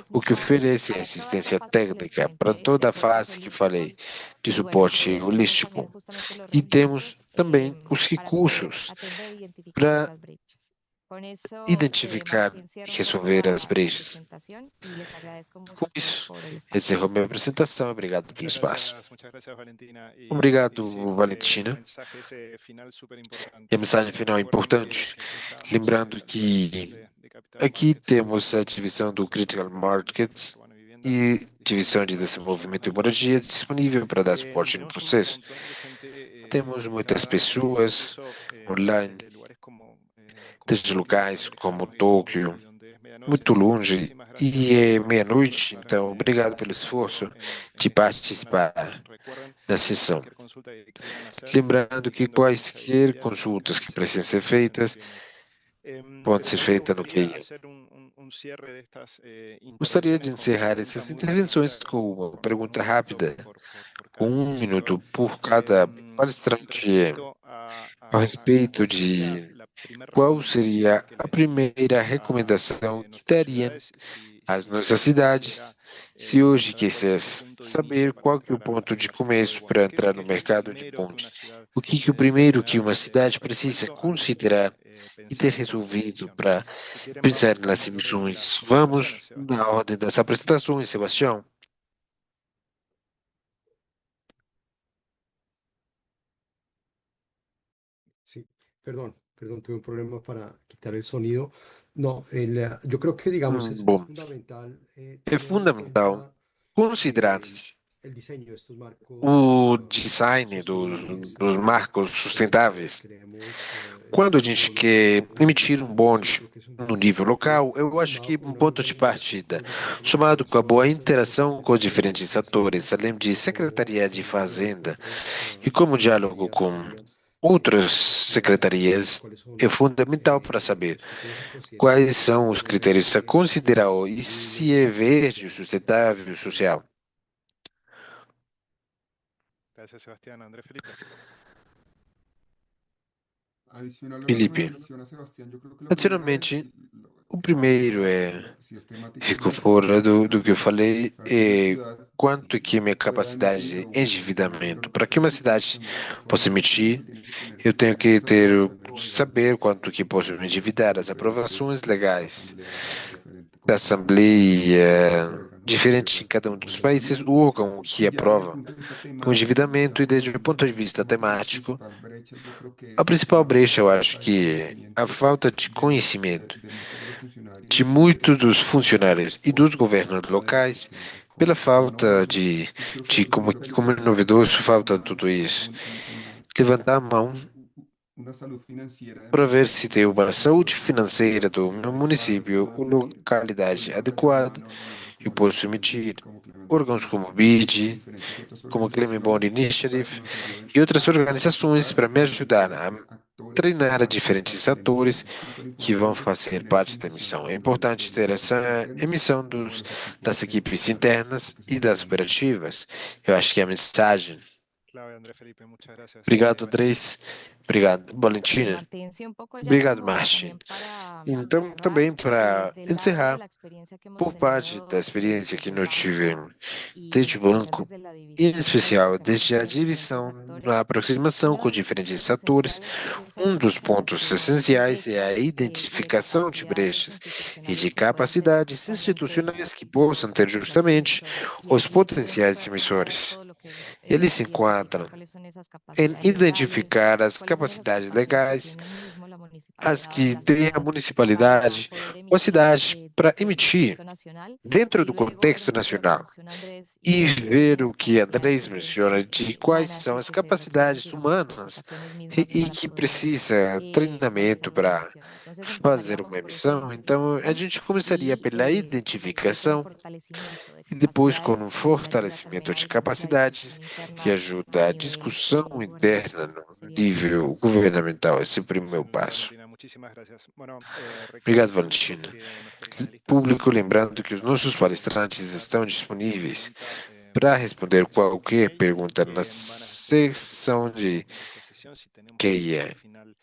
o que oferece assistência técnica para toda a fase que falei de suporte holístico. E temos também os recursos para identificar e resolver as brechas. Com isso, encerro minha apresentação. Obrigado pelo espaço. Obrigado, Valentina. E a mensagem final é importante, lembrando que aqui temos a divisão do Critical Markets e divisão de desenvolvimento e moradia disponível para dar suporte no processo. Temos muitas pessoas online, desde locais como Tóquio, muito longe, e é meia-noite, então obrigado pelo esforço de participar da sessão. Lembrando que quaisquer consultas que precisem ser feitas podem ser feitas no QI. Gostaria de encerrar essas intervenções com uma pergunta rápida, com 1 minuto por cada palestrante, a respeito de qual seria a primeira recomendação que daria às nossas cidades se hoje quisesse saber qual que é o ponto de começo para entrar no mercado de pontes. O que o primeiro que uma cidade precisa considerar e ter resolvido para pensar nas emissões? Vamos na ordem das apresentações, Sebastião. Sí, perdón, perdón, tuve un problema para quitar el sonido. No, yo creo que, digamos, es Bom, fundamental é tener en fundamental cuenta considerar el diseño de estos marcos o design sostenibles dos marcos cuando sustentáveis. queremos Quando a emitir un gente bono quer emitir um local. bonde Yo creo que es un no buen nível punto, local, eu acho sumado que con um una muy ponto de buena relación con partida, los diferentes somado com a boa direcciones interação com os diferentes secretariales, atores, Hacienda, além de como Secretaria de diálogo Fazenda, con otras e como o diálogo secretarías com también, outras para saber secretarias, cuáles é son fundamental para saber los criterios a considerar quais y si são os critérios realmente a considerar son e sostenibles se é desde lo verde, social. sustentável, social. Gracias, Sebastián. Andrés Felipe. Adicional a lo que Felipe, menciona Sebastián, yo creo que la primera es, naturalmente, o que va primeiro fuera é de lo que sí es temático, es fico la fora estabilidad do que eu financiera. falei, Para que una ciudad quanto que minha pueda capacidade emitir de o un bono endividamento. Para local que uma representativo cidade tendría que possa poner, emitir, primero tiene que tener eu tenho que esas ter, aprobaciones saber legales quanto que posso me endividar, de as diferentes aprovações legais asambleas diferentes, da como cada país, Assembleia, este órgano que aprueba diferente em este cada um tipo de dos países, o endeudamiento. órgão que Y ya desde el aprova punto de vista o temático, endividamento ya e desde o ponto de poniéndonos vista como que la temático, principal brecha, yo creo que a es principal la brecha eu acho falta de que a conocimiento falta de de conhecimento de muchos de los de funcionarios y de muitos los dos gobiernos funcionários locales e por dos la governos falta de locais, técnicas pela como falta manovras. Entonces creo que de algo como, de lo que como podemos hacer inovadoso, es falta formar tudo isso. una, Levantar a mão una salud financiera para ver del se tem uma saúde municipio de una financeira ciudad do meu adecuada que município, pueda uma emitir, pues localidade yo creo que de la adequada mano, digamos, e como posso organismos emitir. BID, como Clement Bond Órgãos como Initiative y BID, diferentes otras como Climate Bond organizaciones para Initiative que nos ayuden e outras a organizações capacitar para me a los ajudar a diferentes actores que treinar a van a hacer diferentes parte de la emisión. atores Es súper que vão importante fazer tener esa parte da emisión missão. É tanto importante de ter los essa equipos internos emissão como de los equipos das equipes operativos, internas porque e eso das sería muy necesario. operativas. Eu acho que é a mensagem. Clave, Andrés Felipe, muchas gracias. Obrigado, Bueno, Andrés. Obrigado, Valentina. Martín, sí, un poco ya Obrigado, como Martin. también para Então, cerrar, também para del lado de encerrar, la experiencia que hemos por parte da tenido experiência que desde el nós banco tivemos y en desde o especial banco, desde la e em división de especial acercamiento desde a con diferentes divisão, na actores, aproximação uno com de los diferentes puntos atores, esenciales es um dos esa pontos capacidad de essenciais é a brechas y de identificação de capacidades brechas e institucionales de que pueden tener capacidades justamente institucionais que possam ter los potenciales justamente emisores. Y os allí se potenciais encuadra emissores. todo lo que es Eles se identificar enquadram cuáles son esas em capacidades legales, identificar as cuáles son esas capacidades capacidades que legais, tiene mismo la as municipalidad o que la têm a ciudad para municipalidade poder ou a emitir cidade para dentro del emitir contexto nacional dentro y do luego ver contexto un poco lo que nacional menciona Andrés y e cuáles son ver esas o que capacidades Andrés menciona de quais humanas são y as que se requieren, capacidades digamos, humanas capacitaciones mismas e para que poder precisa treinamento realizar una para misión. Entonces fazer empezaríamos uma por esa missão. Então, a identificación gente começaria y pela después con identificação fortalecimiento de e depois com capacidades um ayuda fortalecimento también a, de digamos, la capacidades discusión que interna a ajuda a nivel discussão interna gubernamental. no Sería mi nível recomendación. governamental. Esse é o primeiro excelente, passo. Valentina. Muchísimas gracias. Bueno, Obrigado, recuerdo público Valentina. que nuestros panelistas Público, lembrando que os están nossos disponibles para palestrantes contestar estão cualquier disponíveis pregunta para en responder la sección de qualquer Q&A. pergunta na Van a estar secção participantes de en esta sesión. Si tenemos tiempo al QIE. final,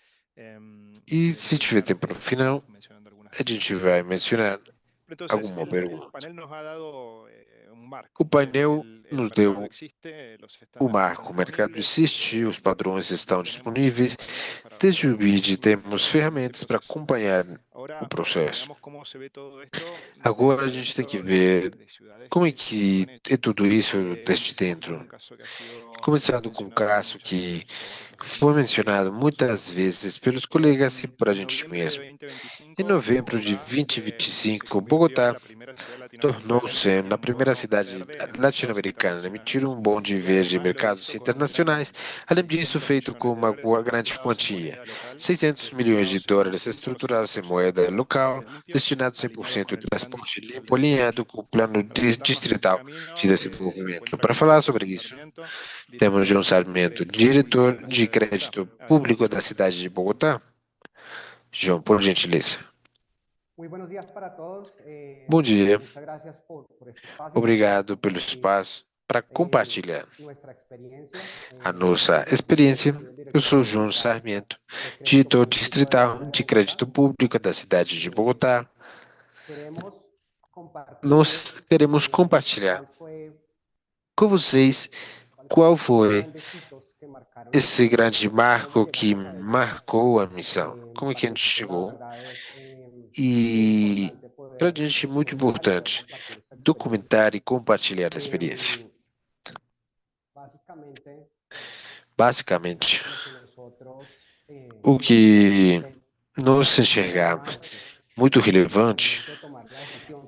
E se tiver terminar tempo no final, mencionando algunas a gente respuestas. vai mencionar Entonces, alguma el pergunta. panel nos ha dado un O marco. painel El nos mercado deu existe, los o estándares están marco. O mercado disponibles, existe, os padrões estão tenemos disponíveis. herramientas para Desde poder o BID acompañar temos ese ferramentas para proceso. acompanhar o Ahora, processo. veamos cómo se ve todo esto Agora a desde gente tem que dentro ver de ciudades como é que lo que han é hecho. tudo isso desde Empecemos con dentro. un caso que ha sido Começando com um mencionado caso muchas que veces por los foi colegas y mencionado por nosotros. muitas vezes pelos colegas e por a En gente noviembre de mesmo. Em 2025, novembro de Bogotá se 2025, convirtió en Bogotá la primera ciudad latinoamericana en tornou-se emitir na un primeira bono cidade verde en mercados latino-americana a emitir internacionales um bonde y verde em además lo mercados hizo con un plan internacionais. Além disso, 600 feito com millones de uma dólares grande estructurados en quantia, moneda local, 600 milhões de destinados en un dólares 100% estruturados de em transporte moeda local, limpio, destinados alineado 100% con de el Plan transporte Distrital de limpo, alinhado Desarrollo. com o plano Para contar más de este distrital de camino, se desenvolvimento. encuentra Para con falar João sobre isso, Sarmiento, temos director João de Sarmento, Crédito Público diretor de la de ciudad de Bogotá. crédito Adelante, público João. da cidade de Bogotá. João, por gentileza. Muy buenos días para todos. Bom dia. Muchas gracias por este espacio y Obrigado para pelo compartir espaço para compartilhar nuestra experiencia. a Mi nombre nossa es João experiência. Sarmiento, soy el Eu director sou João distrital Sarmento, de Crédito diretor Público de la distrital ciudad de de crédito Bogotá. público da cidade de Bogotá. Queremos compartirles Nós queremos compartilhar cuál fue com vocês qual foi grandes hitos que marcaron esse nuestro grande proceso, marco cómo que llegamos a ello. marcou a missão. Como é que a Para gente nosotros, la chegou? verdad, es E importante para a poder gente é muito documentar y poder importante compartir esta experiencia. documentar e compartilhar a experiência. Básicamente, Basicamente, lo que nosotros o que nós enxergamos muito relevante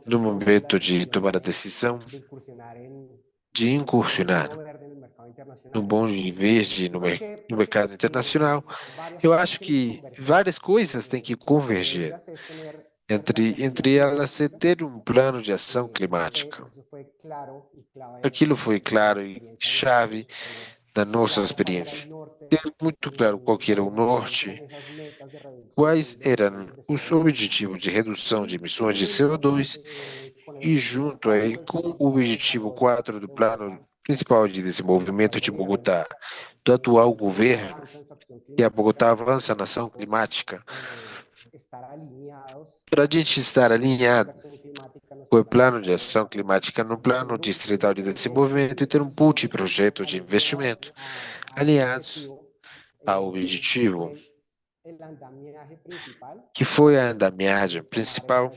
no momento de tomar a decisão de incursionar no bonde verde no mercado internacional, eu acho que várias coisas têm que converger. Entre elas, é ter um plano de ação climática. Aquilo foi claro e chave da nossa experiência. Ter muito claro qual que era o norte, quais eram os objetivos de redução de emissões de CO2 e junto aí com o objetivo 4 do Plano Principal de Desenvolvimento de Bogotá, do atual governo, que a Bogotá avança na ação climática, para a gente estar alinhado com o plano de ação climática no plano distrital de desenvolvimento e ter um pool de projetos de investimento alinhados ao objetivo que foi a andamiagem principal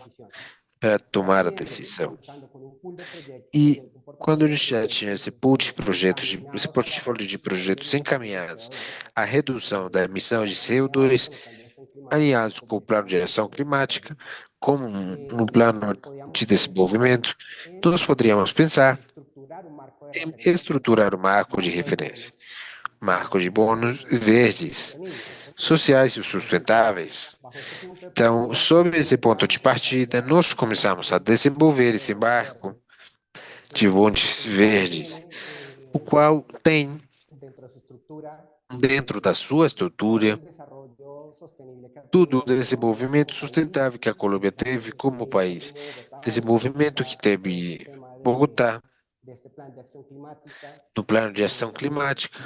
para tomar a decisão. E quando a gente já tinha esse pool de projetos, esse portfólio de projetos encaminhados à redução da emissão de CO2, alinhados com o plano de ação climática, como um plano de desenvolvimento, nós poderíamos pensar em estruturar um marco de referência, marco de bônus verdes, sociais e sustentáveis. Então, sob esse ponto de partida, nós começamos a desenvolver esse marco de bônus verdes, o qual tem dentro da sua estrutura tudo o desenvolvimento sustentável que a Colômbia teve como país, desenvolvimento que teve Bogotá no plano de ação climática,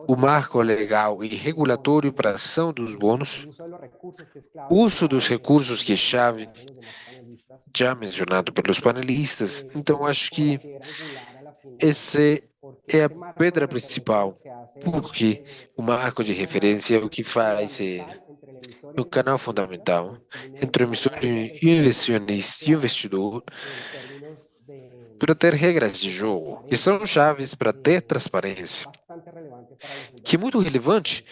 o marco legal e regulatório para a ação dos bônus, o uso dos recursos que é chave, já mencionado pelos panelistas. Então, acho que essa é a pedra principal, porque o marco de referência é o que faz o canal fundamental entre o emissor e o inversionista e o investidor para ter regras de jogo que são chaves para ter transparência, que é muito relevante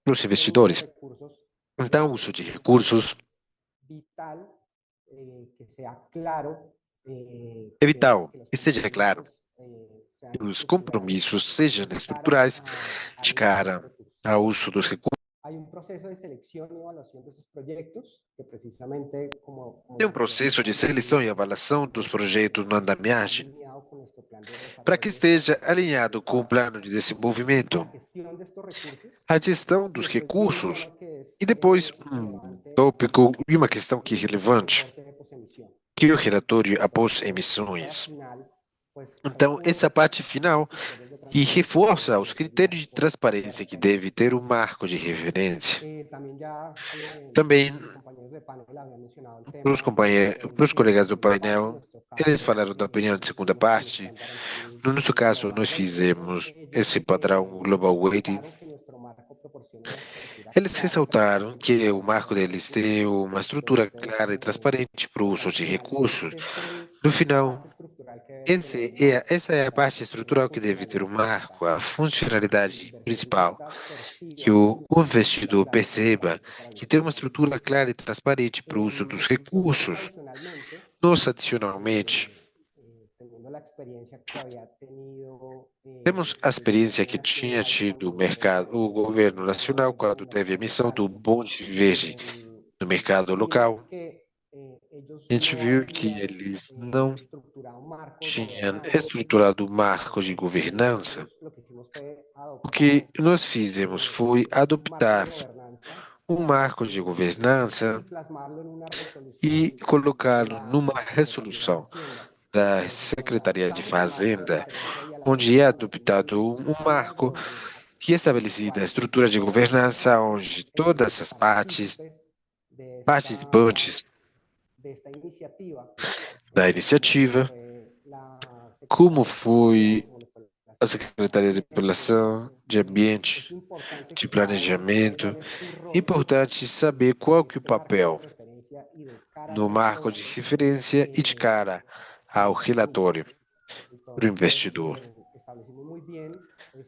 para os investidores. Então, o uso de recursos é vital que seja claro, que os compromissos sejam estruturais de cara ao uso dos recursos. Tem um processo de seleção e avaliação dos projetos no andamiagem para que esteja alinhado com o plano de desenvolvimento, a gestão dos recursos e depois um tópico e uma questão que é relevante, que é o relatório após emissões. Então, essa parte final e reforça os critérios de transparência que deve ter o marco de referência. Também, para os colegas do painel, eles falaram da opinião de segunda parte. No nosso caso, nós fizemos esse padrão Global Weighting. Eles ressaltaram que o marco deles tem uma estrutura clara e transparente para o uso de recursos. No final, essa é a parte estrutural que deve ter o marco, a funcionalidade principal, que o investidor perceba que tem uma estrutura clara e transparente para o uso dos recursos. Nós, adicionalmente, temos a experiência que tinha tido o governo nacional quando teve a emissão do bonde verde no mercado local. A gente viu que eles não tinham estruturado o marco de governança. O que nós fizemos foi adoptar um marco de governança e colocá-lo numa resolução da Secretaria de Fazenda, onde é adoptado um marco que é estabelecida a estrutura de governança, onde todas as participantes da iniciativa, como foi a Secretaria de População, de Ambiente, de Planejamento. É importante saber qual que é o papel no marco de referência e de cara ao relatório para o investidor.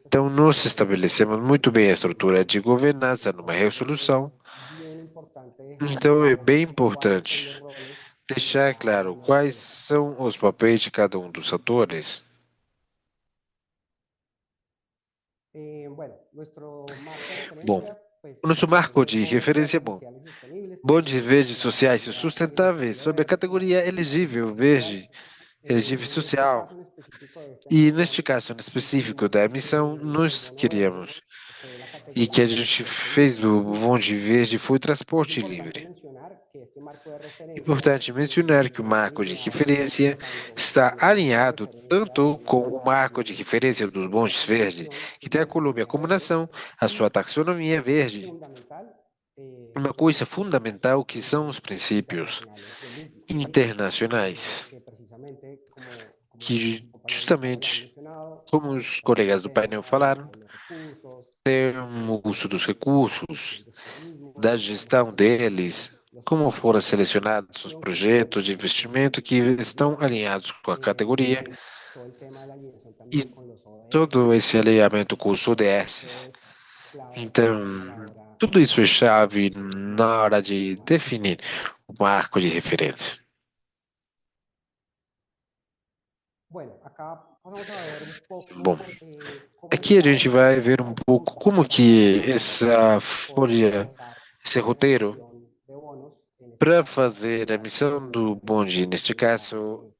Então, nós estabelecemos muito bem a estrutura de governança numa resolução. Então, é bem importante deixar claro quais são os papéis de cada um dos atores. Bom, o nosso marco de referência é bom. Bondes verdes sociais e sustentáveis sob a categoria elegível verde, elegível social. E neste caso em específico da emissão, nós queríamos, e que a gente fez do bonde verde foi transporte livre. Importante mencionar que o marco de referência está alinhado tanto com o marco de referência dos bondes verdes, que tem a Colômbia como nação, a sua taxonomia verde. Uma coisa fundamental que são os princípios internacionais, que justamente, como os colegas do painel falaram, tem o uso dos recursos, da gestão deles, como foram selecionados os projetos de investimento que estão alinhados com a categoria e todo esse alinhamento com os ODS. Então, tudo isso é chave na hora de definir o marco de referência. Bom, aqui a gente vai ver um pouco como que essa folha, esse roteiro, para fazer a emissão do bonde, neste caso,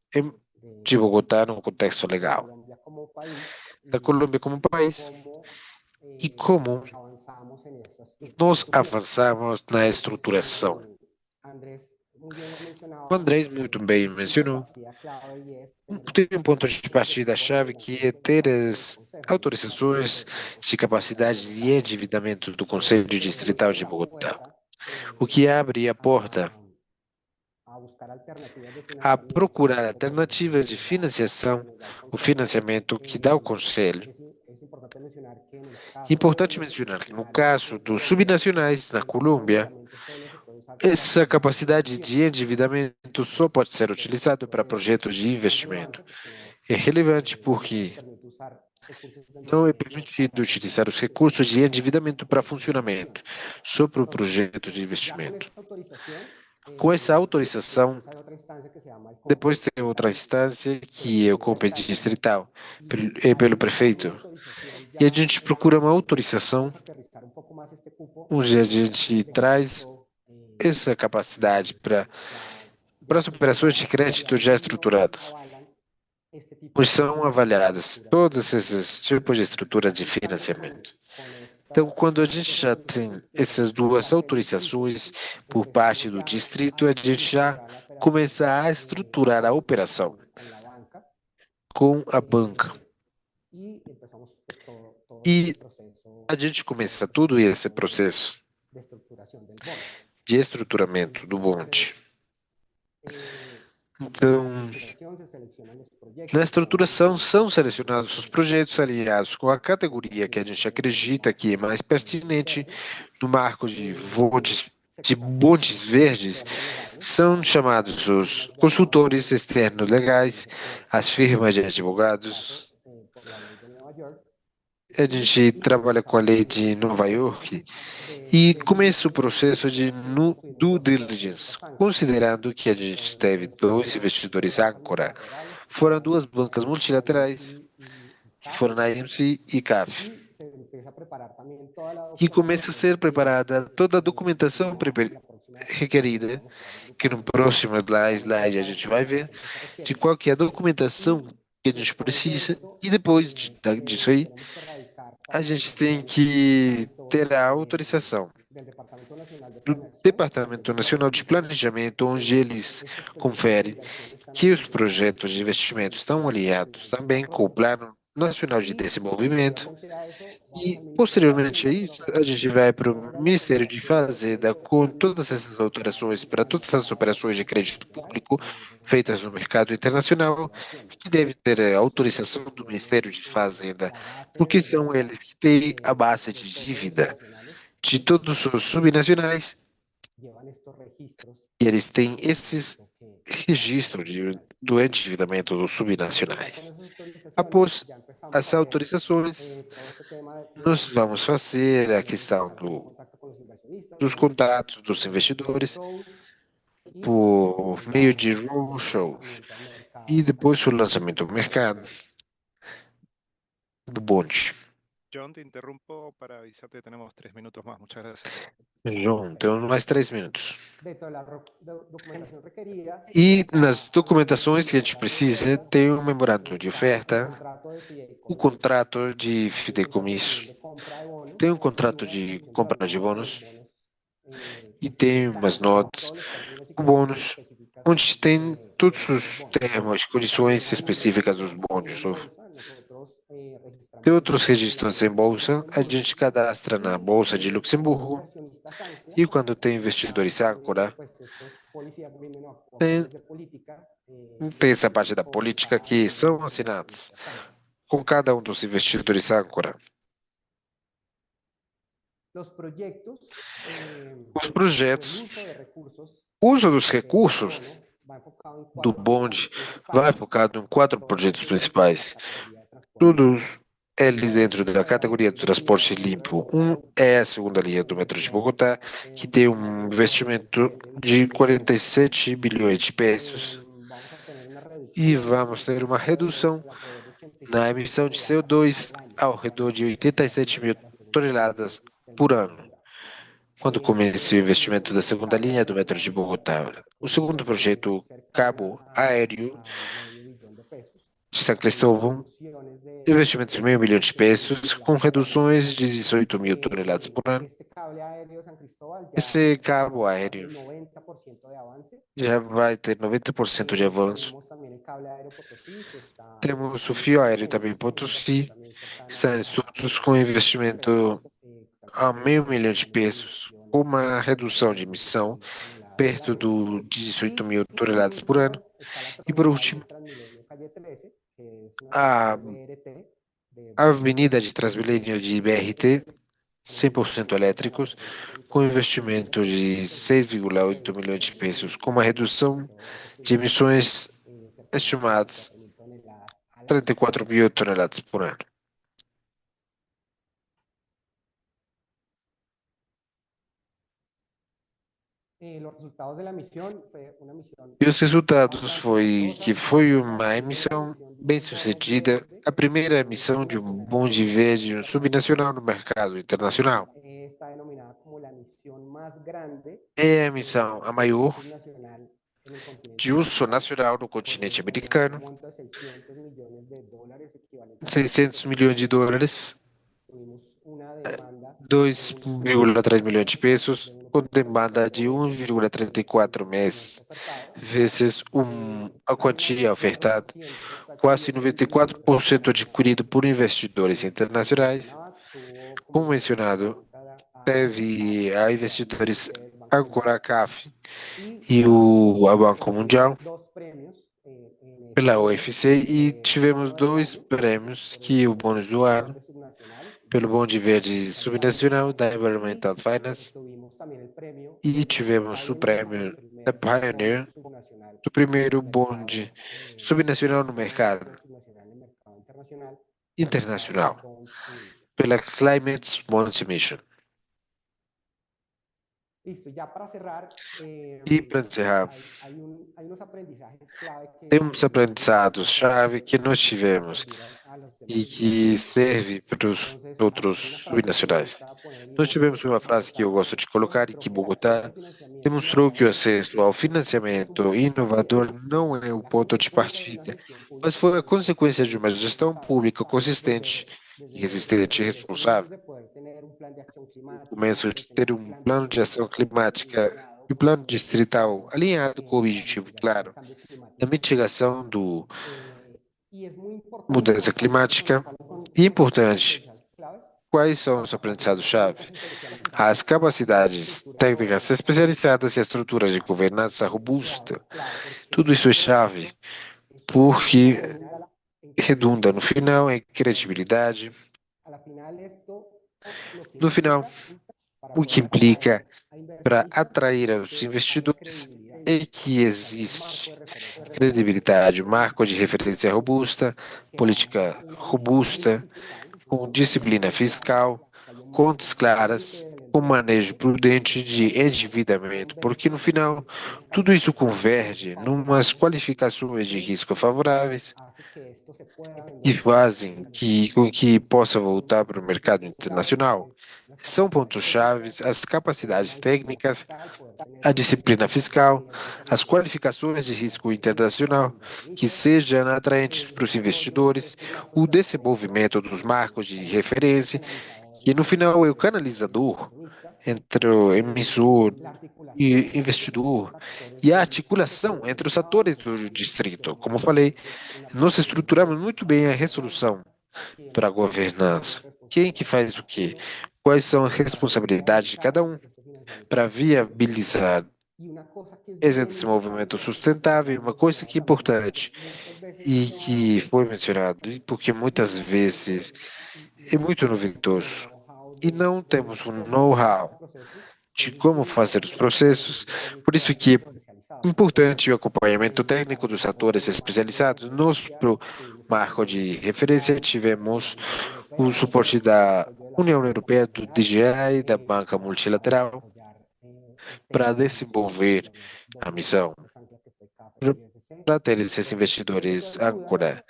de Bogotá, no contexto legal, da Colômbia como país, e como nós avançamos na estruturação. O Andrés muito bem mencionou. Tem um ponto de partida-chave que é ter as autorizações de capacidade de endividamento do Conselho Distrital de Bogotá, o que abre a porta a procurar alternativas de financiação, o financiamento que dá o Conselho. Importante mencionar que no caso dos subnacionais na Colômbia, essa capacidade de endividamento só pode ser utilizada para projetos de investimento. É relevante porque não é permitido utilizar os recursos de endividamento para funcionamento, só para o projeto de investimento. Com essa autorização, depois tem outra instância, que é o COMPET distrital, pelo prefeito. E a gente procura uma autorização onde a gente traz essa capacidade para as operações de crédito já estruturadas, onde são avaliadas todos esses tipos de estruturas de financiamento. Então, quando a gente já tem essas duas autorizações por parte do distrito, a gente já começa a estruturar a operação com a banca. E a gente começa todo esse processo de estruturamento do bonde. Então, na estruturação são selecionados os projetos alinhados com a categoria que a gente acredita que é mais pertinente no marco de bondes verdes. São chamados os consultores externos legais, as firmas de advogados. A gente trabalha com a lei de Nova York e começa o processo de due diligence, considerando que a gente teve dois investidores âncora. Foram duas bancas multilaterais, que foram a IMC e CAF. E começa a ser preparada toda a documentação requerida, que no próximo slide a gente vai ver, de qual que é a documentação que a gente precisa, e depois disso aí, a gente tem que ter a autorização do Departamento Nacional de Planejamento, onde eles conferem que os projetos de investimento estão alinhados também com o Plano Nacional de Desenvolvimento. E, posteriormente a isso, a gente vai para o Ministério de Fazenda com todas essas alterações para todas as operações de crédito público feitas no mercado internacional, que deve ter a autorização do Ministério de Fazenda, porque são eles que têm a base de dívida de todos os subnacionais, e eles têm esses registro do endividamento dos subnacionais. Após as autorizações, nós vamos fazer a questão dos contatos dos investidores por meio de roadshows e depois o lançamento do mercado do bonde. John, te interrumpo para avisarte que tenemos 3 minutos más. Muchas gracias. João, temos mais 3 minutos. Dentro de la documentación requerida, E nas documentações que a gente precisa, tem um memorando de oferta, o contrato de fideicomisso, tem um contrato de compra de bônus e tem umas notas, o bônus, onde tem todos os termos, condições específicas dos bônus. Tem outros registros em bolsa, a gente cadastra na Bolsa de Luxemburgo e quando tem investidores âncora, tem essa parte da política que são assinados com cada um dos investidores âncora. Os projetos, o uso dos recursos do bonde vai focado em 4 projetos principais. Todos eles dentro da categoria do transporte limpo. Um é a segunda linha do metrô de Bogotá, que tem um investimento de 47 bilhões de pesos. E vamos ter uma redução na emissão de CO2 ao redor de 87 mil toneladas por ano, quando começa o investimento da segunda linha do metrô de Bogotá. O segundo projeto, cabo aéreo de São Cristóvão, investimento de meio milhão de pesos, com reduções de 18 mil toneladas por ano. Esse cabo aéreo já vai ter 90% de avanço. Temos o fio aéreo também em Potosí, está em estudos com investimento a meio milhão de pesos, com uma redução de emissão perto de 18 mil toneladas por ano. E por último, a avenida de Transmilênio de BRT, 100% elétricos, com investimento de 6,8 milhões de pesos, com uma redução de emissões estimadas 34 mil toneladas por ano. E os resultados foi que foi uma emissão bem sucedida, a primeira emissão de um bonde verde subnacional no mercado internacional. É a emissão a maior de uso nacional no continente americano, 600 milhões de dólares, 2,3 milhões de pesos, com demanda de 1,34 meses, vezes a quantia ofertada, quase 94% adquirido por investidores internacionais. Como mencionado, teve a investidores Ancora CAF e a Banco Mundial pela UFC e tivemos 2 prêmios, que o bônus do ano, pelo bonde verde subnacional da Environmental Finance, e tivemos o prêmio da Pioneer, do primeiro bonde subnacional no mercado internacional, pela Climate Bonds Mission. E para encerrar, temos aprendizados-chave que nós tivemos e que serve para os outros subnacionais. Nós tivemos uma frase que eu gosto de colocar e que Bogotá demonstrou que o acesso ao financiamento inovador não é o ponto de partida, mas foi a consequência de uma gestão pública consistente, resistente e responsável. O começo de ter um plano de ação climática e um plano distrital alinhado com o objetivo claro da mitigação do mudança climática. E importante, quais são os aprendizados-chave? As capacidades técnicas especializadas e a estrutura de governança robusta. Tudo isso é chave, porque redunda no final em credibilidade. No final, o que implica para atrair os investidores é que existe credibilidade, marco de referência robusta, política robusta, com disciplina fiscal, contas claras, com manejo prudente de endividamento, porque no final tudo isso converge numas qualificações de risco favoráveis e fazem com que possa voltar para o mercado internacional. São pontos-chave as capacidades técnicas, a disciplina fiscal, as qualificações de risco internacional, que sejam atraentes para os investidores, o desenvolvimento dos marcos de referência, que no final é o canalizador entre o emissor e investidor, e a articulação entre os atores do distrito. Como falei, nós estruturamos muito bem a resolução para a governança. Quem que faz o quê? Quais são as responsabilidades de cada um para viabilizar esse desenvolvimento sustentável? Uma coisa que é importante e que foi mencionado, porque muitas vezes é muito novedoso e não temos um know-how de como fazer os processos, por isso que é importante o acompanhamento técnico dos atores especializados. Nós, para o marco de referência, tivemos o suporte da União Europeia, do DGI, da Banca Multilateral, para desenvolver a missão, para ter esses investidores âncora,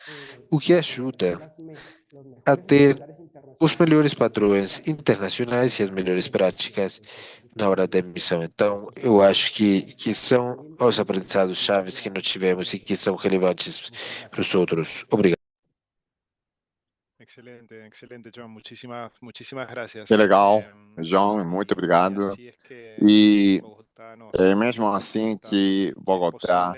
o que ajuda a ter os melhores padrões internacionais e as melhores práticas na hora da emissão. Então, eu acho que são os aprendizados chaves que nós tivemos e que são relevantes para os outros. Obrigado. Excelente, excelente, John. Muchísimas gracias. Que legal, João, muito obrigado. E mesmo assim que Bogotá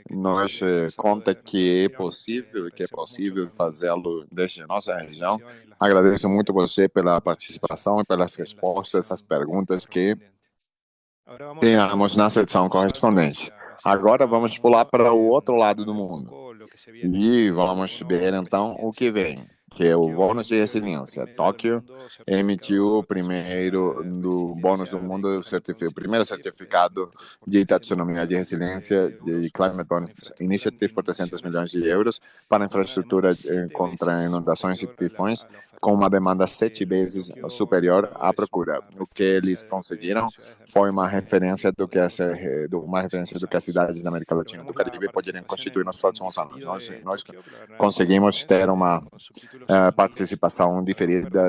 nos conta que é possível fazê-lo desde nossa região. Agradeço muito você pela participação e pelas respostas às perguntas que tenhamos na seção correspondente. Agora vamos pular para o outro lado do mundo e vamos ver então o que vem, que é o bônus de resiliência. Tóquio emitiu o primeiro do bônus do mundo, o primeiro certificado de taxonomia de resiliência de Climate Bond Initiative por 300 milhões de euros para infraestrutura contra inundações e tifões, com uma demanda 7 vezes superior à procura. O que eles conseguiram foi uma referência do que as cidades da América Latina e do Caribe poderiam constituir nos próximos anos. Nós conseguimos ter uma participação diferida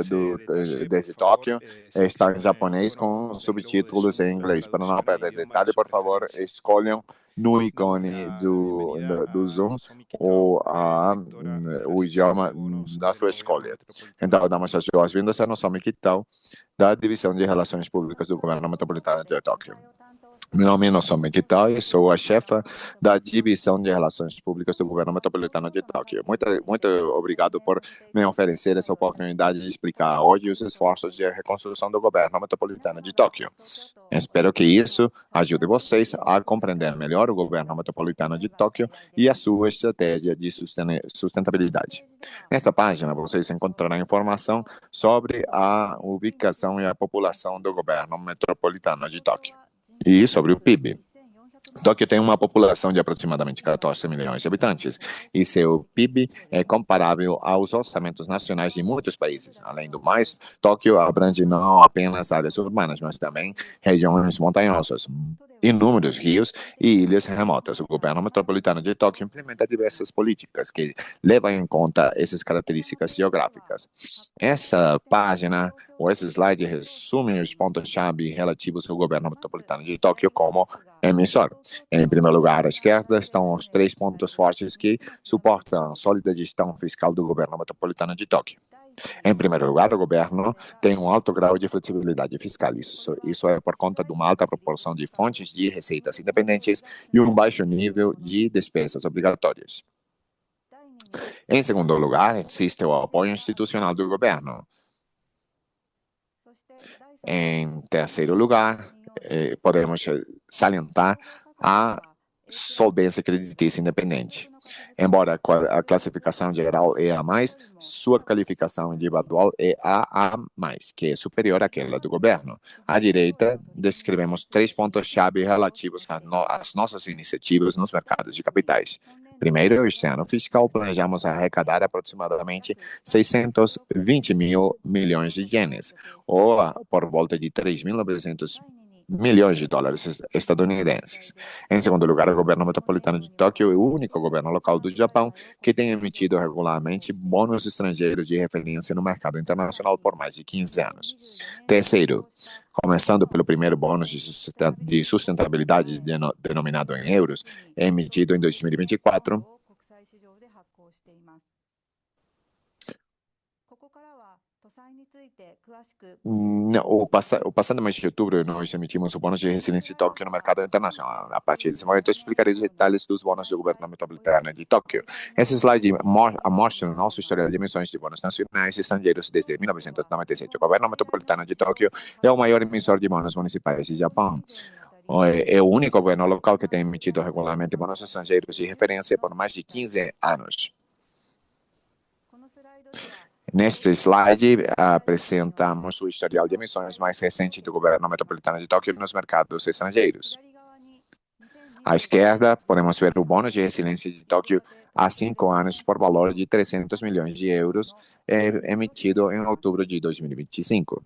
desde Tóquio. Está em japonês com subtítulos em inglês. Para não perder detalhe, por favor, escolham no ícone do Zoom o idioma da sua escolha. Então, damos as boas-vindas a Nozomi Kitao, da Divisão de Relações Públicas do Governo Metropolitano de Tóquio. Meu nome é Nozomi Kitao e sou a chefa da Divisão de Relações Públicas do Governo Metropolitano de Tóquio. Muito obrigado por me oferecer essa oportunidade de explicar hoje os esforços de reconstrução do Governo Metropolitano de Tóquio. Espero que isso ajude vocês a compreender melhor o Governo Metropolitano de Tóquio e a sua estratégia de sustentabilidade. Nesta página, vocês encontrarão informação sobre a ubicação e a população do Governo Metropolitano de Tóquio e sobre o PIB. Tóquio tem uma população de aproximadamente 14 milhões de habitantes e seu PIB é comparável aos orçamentos nacionais de muitos países. Além do mais, Tóquio abrange não apenas áreas urbanas, mas também regiões montanhosas, inúmeros rios e ilhas remotas. O governo metropolitano de Tóquio implementa diversas políticas que levam em conta essas características geográficas. Essa página, ou esse slide, resume os pontos-chave relativos ao governo metropolitano de Tóquio como emissor. Em primeiro lugar, à esquerda estão os 3 pontos fortes que suportam a sólida gestão fiscal do governo metropolitano de Tóquio. Em primeiro lugar, o governo tem um alto grau de flexibilidade fiscal. Isso é por conta de uma alta proporção de fontes de receitas independentes e um baixo nível de despesas obrigatórias. Em segundo lugar, existe o apoio institucional do governo. Em terceiro lugar, podemos salientar a solvência creditícia independente. Embora a classificação geral é A+, sua qualificação individual é AA+, que é superior àquela do governo. À direita, descrevemos 3 pontos-chave relativos às nossas iniciativas nos mercados de capitais. Primeiro, este ano fiscal, planejamos arrecadar aproximadamente 620 mil milhões de ienes, ou por volta de 3.900 milhões de dólares estadunidenses. Em segundo lugar, o governo metropolitano de Tóquio é o único governo local do Japão que tem emitido regularmente bônus estrangeiros de referência no mercado internacional por mais de 15 anos. Terceiro, começando pelo primeiro bônus de sustentabilidade denominado em euros, emitido em 2024, o passado mês de outubro, nós emitimos o bônus de resiliência de Tóquio no mercado internacional. A partir desse momento, eu explicarei os detalhes dos bônus do governo metropolitano de Tóquio. Esse slide mostra o nosso historial de emissões de bônus nacionais e estrangeiros desde 1997. O governo metropolitano de Tóquio é o maior emissor de bônus municipais do Japão. É o único governo local que tem emitido regularmente bônus estrangeiros de referência por mais de 15 anos. Neste slide, apresentamos o historial de emissões mais recente do governo metropolitano de Tóquio nos mercados estrangeiros. À esquerda, podemos ver o bônus de resiliência de Tóquio há 5 anos por valor de 300 milhões de euros, emitido em outubro de 2025.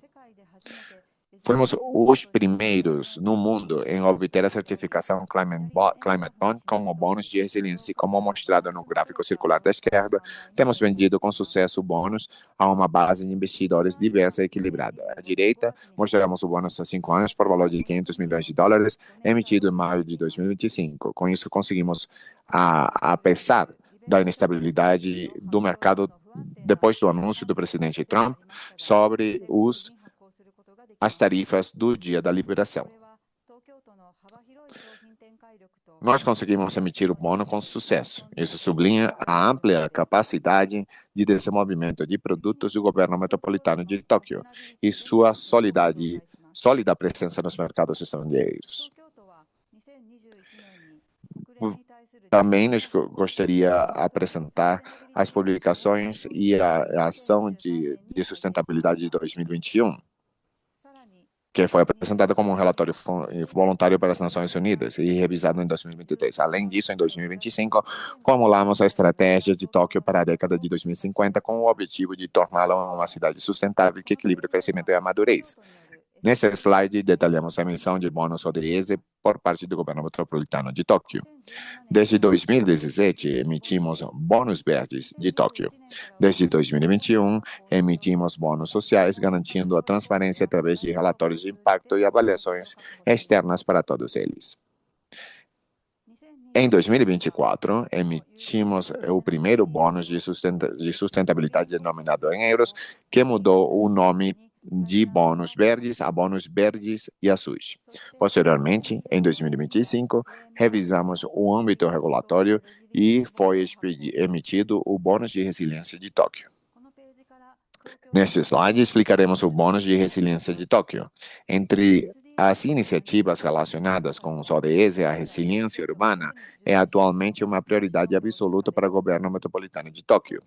Fomos os primeiros no mundo em obter a certificação Climate Bond com o bônus de resiliência, como mostrado no gráfico circular da esquerda. Temos vendido com sucesso o bônus a uma base de investidores diversa e equilibrada. À direita, mostramos o bônus há 5 anos por valor de 500 milhões de dólares, emitido em maio de 2025. Com isso, conseguimos, apesar da instabilidade do mercado depois do anúncio do presidente Trump sobre as tarifas do dia da liberação. Nós conseguimos emitir o bônus com sucesso. Isso sublinha a ampla capacidade de desenvolvimento de produtos do governo metropolitano de Tóquio e sua sólida presença nos mercados estrangeiros. Também nos gostaria de apresentar as publicações e a ação de sustentabilidade de 2021. Que foi apresentado como um relatório voluntário para as Nações Unidas e revisado em 2023. Além disso, em 2025, formulamos a estratégia de Tóquio para a década de 2050 com o objetivo de torná-la uma cidade sustentável que equilibre o crescimento e a madurez. Neste slide, detalhamos a emissão de bônus ODS por parte do governo metropolitano de Tóquio. Desde 2017, emitimos bônus verdes de Tóquio. Desde 2021, emitimos bônus sociais, garantindo a transparência através de relatórios de impacto e avaliações externas para todos eles. Em 2024, emitimos o primeiro bônus de sustentabilidade denominado em euros, que mudou o nome de bônus verdes a bônus verdes e azuis. Posteriormente, em 2025, revisamos o âmbito regulatório e foi emitido o bônus de resiliência de Tóquio. Neste slide, explicaremos o bônus de resiliência de Tóquio. Entre as iniciativas relacionadas com os ODS, a resiliência urbana é atualmente uma prioridade absoluta para o governo metropolitano de Tóquio.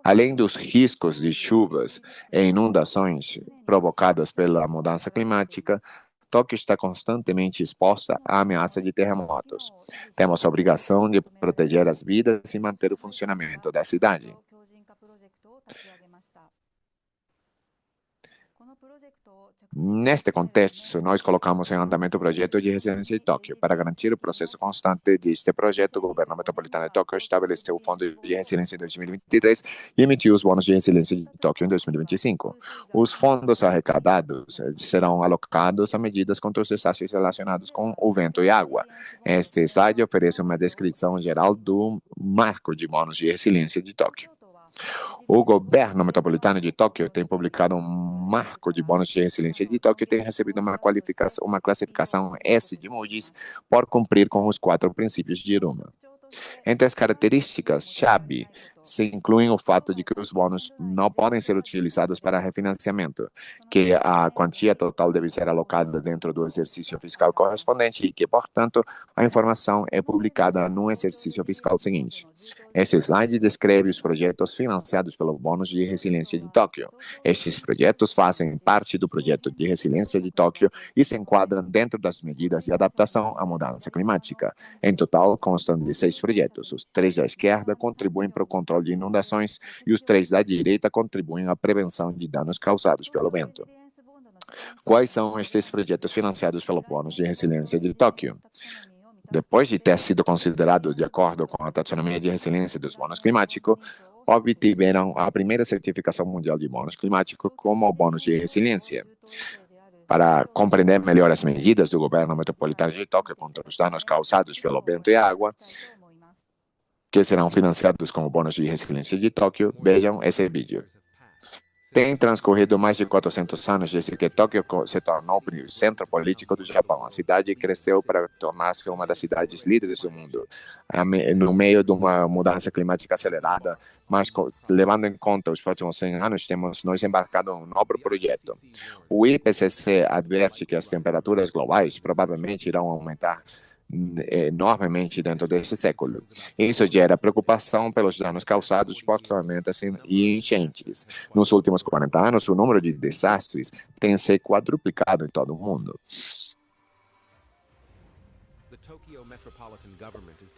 Além dos riscos de chuvas e inundações provocadas pela mudança climática, Tóquio está constantemente exposta à ameaça de terremotos. Temos a obrigação de proteger as vidas e manter o funcionamento da cidade. Neste contexto, nós colocamos em andamento o projeto de resiliência de Tóquio. Para garantir o processo constante deste projeto, o governo metropolitano de Tóquio estabeleceu o Fundo de Resiliência em 2023 e emitiu os bônus de resiliência de Tóquio em 2025. Os fundos arrecadados serão alocados a medidas contra os desastres relacionados com o vento e água. Este slide oferece uma descrição geral do marco de bônus de resiliência de Tóquio. O governo metropolitano de Tóquio tem publicado um marco de bônus de resiliência de Tóquio e tem recebido uma classificação S de Moody's por cumprir com os 4 princípios de Iruma. Entre as características-chave se incluem o fato de que os bônus não podem ser utilizados para refinanciamento, que a quantia total deve ser alocada dentro do exercício fiscal correspondente e que, portanto, a informação é publicada no exercício fiscal seguinte. Este slide descreve os projetos financiados pelo Bônus de Resiliência de Tóquio. Estes projetos fazem parte do projeto de resiliência de Tóquio e se enquadram dentro das medidas de adaptação à mudança climática. Em total, constam de 6 projetos. Os 3 da esquerda contribuem para o controle de inundações e os 3 da direita contribuem à prevenção de danos causados pelo vento. Quais são estes projetos financiados pelo Bônus de Resiliência de Tóquio? Depois de ter sido considerado de acordo com a taxonomia de resiliência dos bônus climáticos, obtiveram a primeira certificação mundial de bônus climático como o bônus de resiliência. Para compreender melhor as medidas do governo metropolitano de Tóquio contra os danos causados pelo vento e água, que serão financiados com o bônus de resiliência de Tóquio, vejam esse vídeo. Tem transcorrido mais de 400 anos desde que Tóquio se tornou o centro político do Japão. A cidade cresceu para tornar-se uma das cidades líderes do mundo, no meio de uma mudança climática acelerada, mas levando em conta os próximos 100 anos, temos nós embarcado em um novo projeto. O IPCC adverte que as temperaturas globais provavelmente irão aumentar enormemente dentro deste século. Isso gera preocupação pelos danos causados por tormentas e enchentes. Nos últimos 40 anos, o número de desastres tem se quadruplicado em todo o mundo.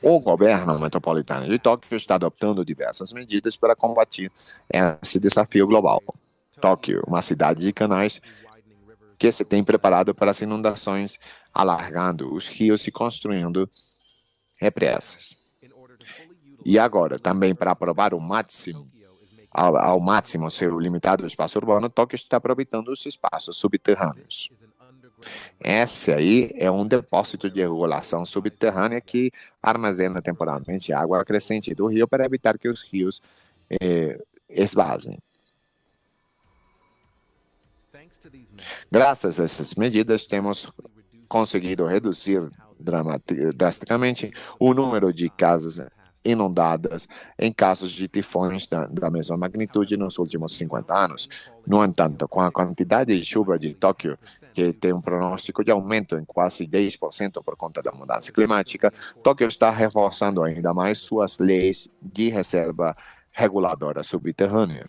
O governo metropolitano de Tóquio está adotando diversas medidas para combater esse desafio global. Tóquio, uma cidade de canais que se tem preparado para as inundações, alargando os rios e construindo represas. E agora, também para aprovar ao máximo seu limitado espaço urbano, Tóquio está aproveitando os espaços subterrâneos. Esse aí é um depósito de regulação subterrânea que armazena temporariamente água crescente do rio para evitar que os rios esvazem. Graças a essas medidas, temos conseguido reduzir drasticamente o número de casas inundadas em casos de tifões da mesma magnitude nos últimos 50 anos. No entanto, com a quantidade de chuva de Tóquio, que tem um pronóstico de aumento em quase 10% por conta da mudança climática, Tóquio está reforçando ainda mais suas leis de reserva reguladora subterrânea.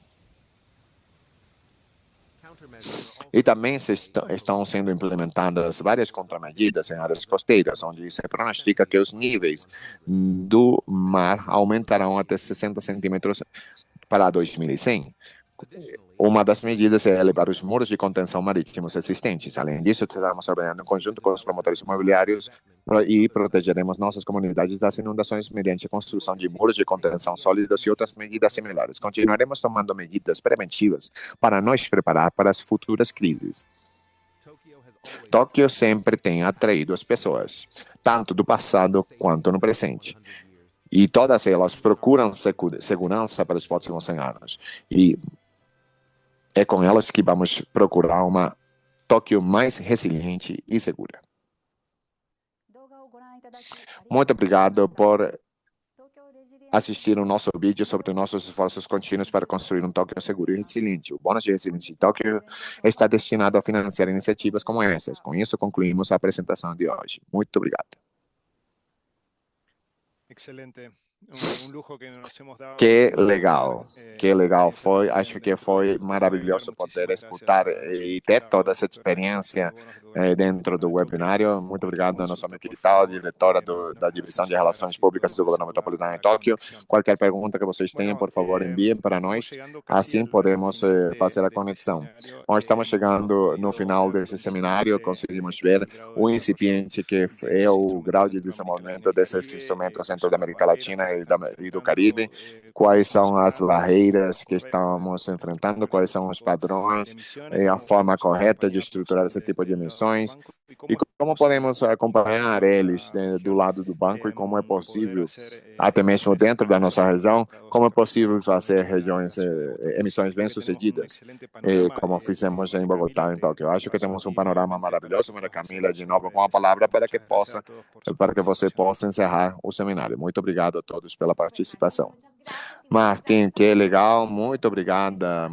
E também estão sendo implementadas várias contramedidas em áreas costeiras, onde se pronostica que os níveis do mar aumentarão até 60 centímetros para 2100. Uma das medidas é elevar os muros de contenção marítimos existentes. Além disso, estamos trabalhando em conjunto com os promotores imobiliários e protegeremos nossas comunidades das inundações mediante a construção de muros de contenção sólidos e outras medidas similares. Continuaremos tomando medidas preventivas para nos preparar para as futuras crises. Tóquio sempre tem atraído as pessoas, tanto do passado quanto no presente. E todas elas procuram segurança para os próximos 100 anos. E é com elas que vamos procurar uma Tóquio mais resiliente e segura. Muito obrigado por assistir o nosso vídeo sobre nossos esforços contínuos para construir um Tóquio seguro e resiliente. O Bônus de Resiliência de Tóquio está destinado a financiar iniciativas como essas. Com isso, concluímos a apresentação de hoje. Muito obrigado. Excelente. Que legal foi, acho que foi maravilhoso poder escutar e ter toda essa experiência dentro do webinário. Muito obrigado a nossa amiga Kital, diretora da Divisão de Relações Públicas do Governo Metropolitano de Tóquio. Qualquer pergunta que vocês tenham, por favor, enviem para nós, assim podemos fazer a conexão. Nós estamos chegando no final desse seminário, conseguimos ver o incipiente que é o grau de desenvolvimento desses instrumentos dentro da América Latina e do Caribe, quais são as barreiras que estamos enfrentando, quais são os padrões, a forma correta de estruturar esse tipo de emissões e como podemos acompanhar eles do lado do banco e como é possível, até mesmo dentro da nossa região, como é possível fazer emissões bem-sucedidas, como fizemos em Bogotá, em Tóquio. Acho que temos um panorama maravilhoso. Maria Camila, de novo com a palavra para que você possa encerrar o seminário. Muito obrigado a todos pela participação. Martim, que legal, muito obrigada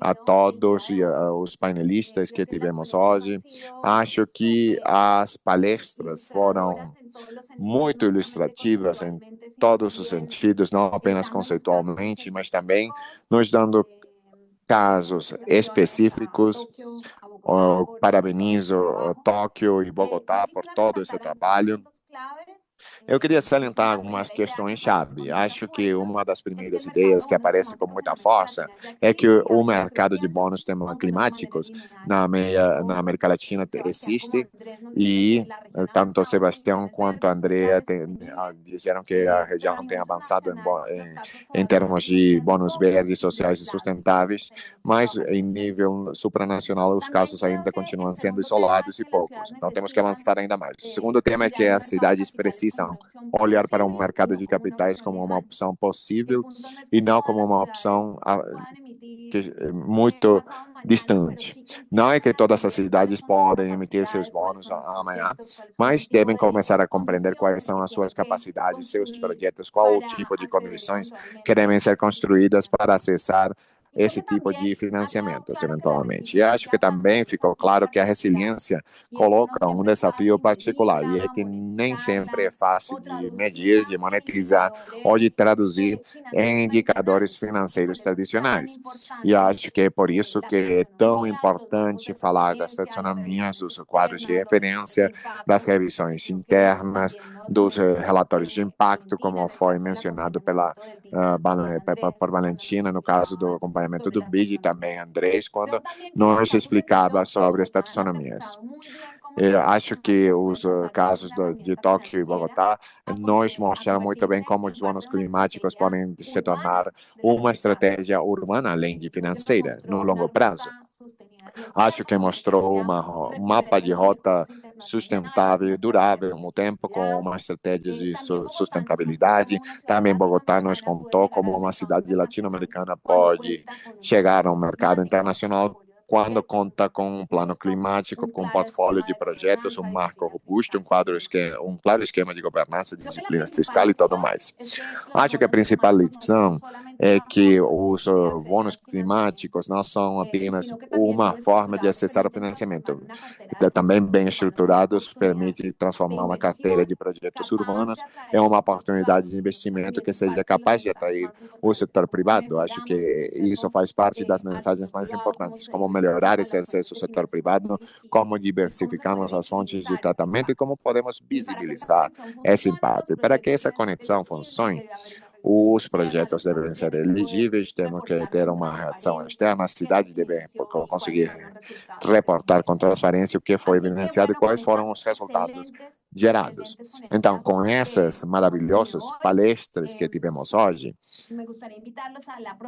a todos e aos painelistas que tivemos hoje. Acho que as palestras foram muito ilustrativas em todos os sentidos, não apenas conceitualmente, mas também nos dando casos específicos. Parabenizo Tóquio e Bogotá por todo esse trabalho. Eu queria salientar algumas questões-chave. Acho que uma das primeiras ideias que aparece com muita força é que o mercado de bônus climáticos na América Latina existe e tanto Sebastião quanto a Andrea disseram que a região tem avançado em termos de bônus verdes, sociais e sustentáveis, mas em nível supranacional os casos ainda continuam sendo isolados e poucos. Então temos que avançar ainda mais. O segundo tema é que as cidades precisam olhar para um mercado de capitais como uma opção possível e não como uma opção muito distante. Não é que todas as cidades podem emitir seus bônus amanhã, mas devem começar a compreender quais são as suas capacidades, seus projetos, qual o tipo de condições que devem ser construídas para acessar esse tipo de financiamentos, eventualmente. E acho que também ficou claro que a resiliência coloca um desafio particular, e é que nem sempre é fácil de medir, de monetizar ou de traduzir em indicadores financeiros tradicionais. E acho que é por isso que é tão importante falar das taxonomias, dos quadros de referência, das revisões internas, dos relatórios de impacto, como foi mencionado por Valentina, no caso do acompanhamento do BID, e também Andrés, quando nos explicava sobre as taxonomias. Eu acho que os casos de Tóquio e Bogotá nos mostraram muito bem como os bônus climáticos podem se tornar uma estratégia urbana, além de financeira, no longo prazo. Acho que mostrou um mapa de rota sustentável e durável no tempo, com uma estratégia de sustentabilidade. Também Bogotá nos contou como uma cidade latino-americana pode chegar ao mercado internacional quando conta com um plano climático, com um portfólio de projetos, um marco robusto, um claro esquema de governança, disciplina fiscal e tudo mais. Acho que a principal lição é que os bônus climáticos não são apenas uma forma de acessar o financiamento. Também bem estruturados, permite transformar uma carteira de projetos urbanos em uma oportunidade de investimento que seja capaz de atrair o setor privado. Acho que isso faz parte das mensagens mais importantes, como melhorar esse acesso ao setor privado, como diversificamos as fontes de tratamento e como podemos visibilizar esse impacto. E para que essa conexão funcione, os projetos devem ser elegíveis, temos que ter uma reação externa, a cidade deve conseguir reportar com transparência o que foi evidenciado e quais foram os resultados gerados. Então, com essas maravilhosas palestras que tivemos hoje,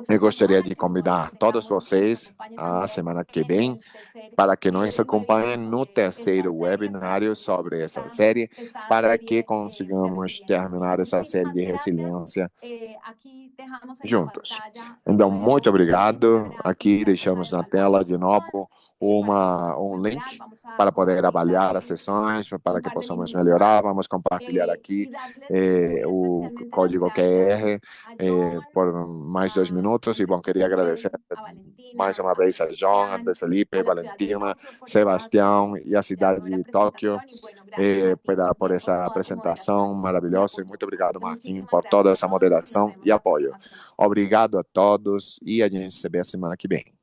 eu gostaria de convidar todos vocês a semana que vem para que nos acompanhem no terceiro webinário sobre essa série, para que consigamos terminar essa série de resiliência juntos. Então, muito obrigado. Aqui deixamos na tela de novo um link para poder avaliar as sessões, para que possamos melhorar. Vamos compartilhar aqui o código QR por mais 2 minutos. E, bom, queria agradecer mais uma vez a John, André Felipe, Valentina, Sebastião e a cidade de Tóquio por essa apresentação maravilhosa. E muito obrigado, Martim, por toda essa moderação e apoio. Obrigado a todos e a gente se vê a semana que vem.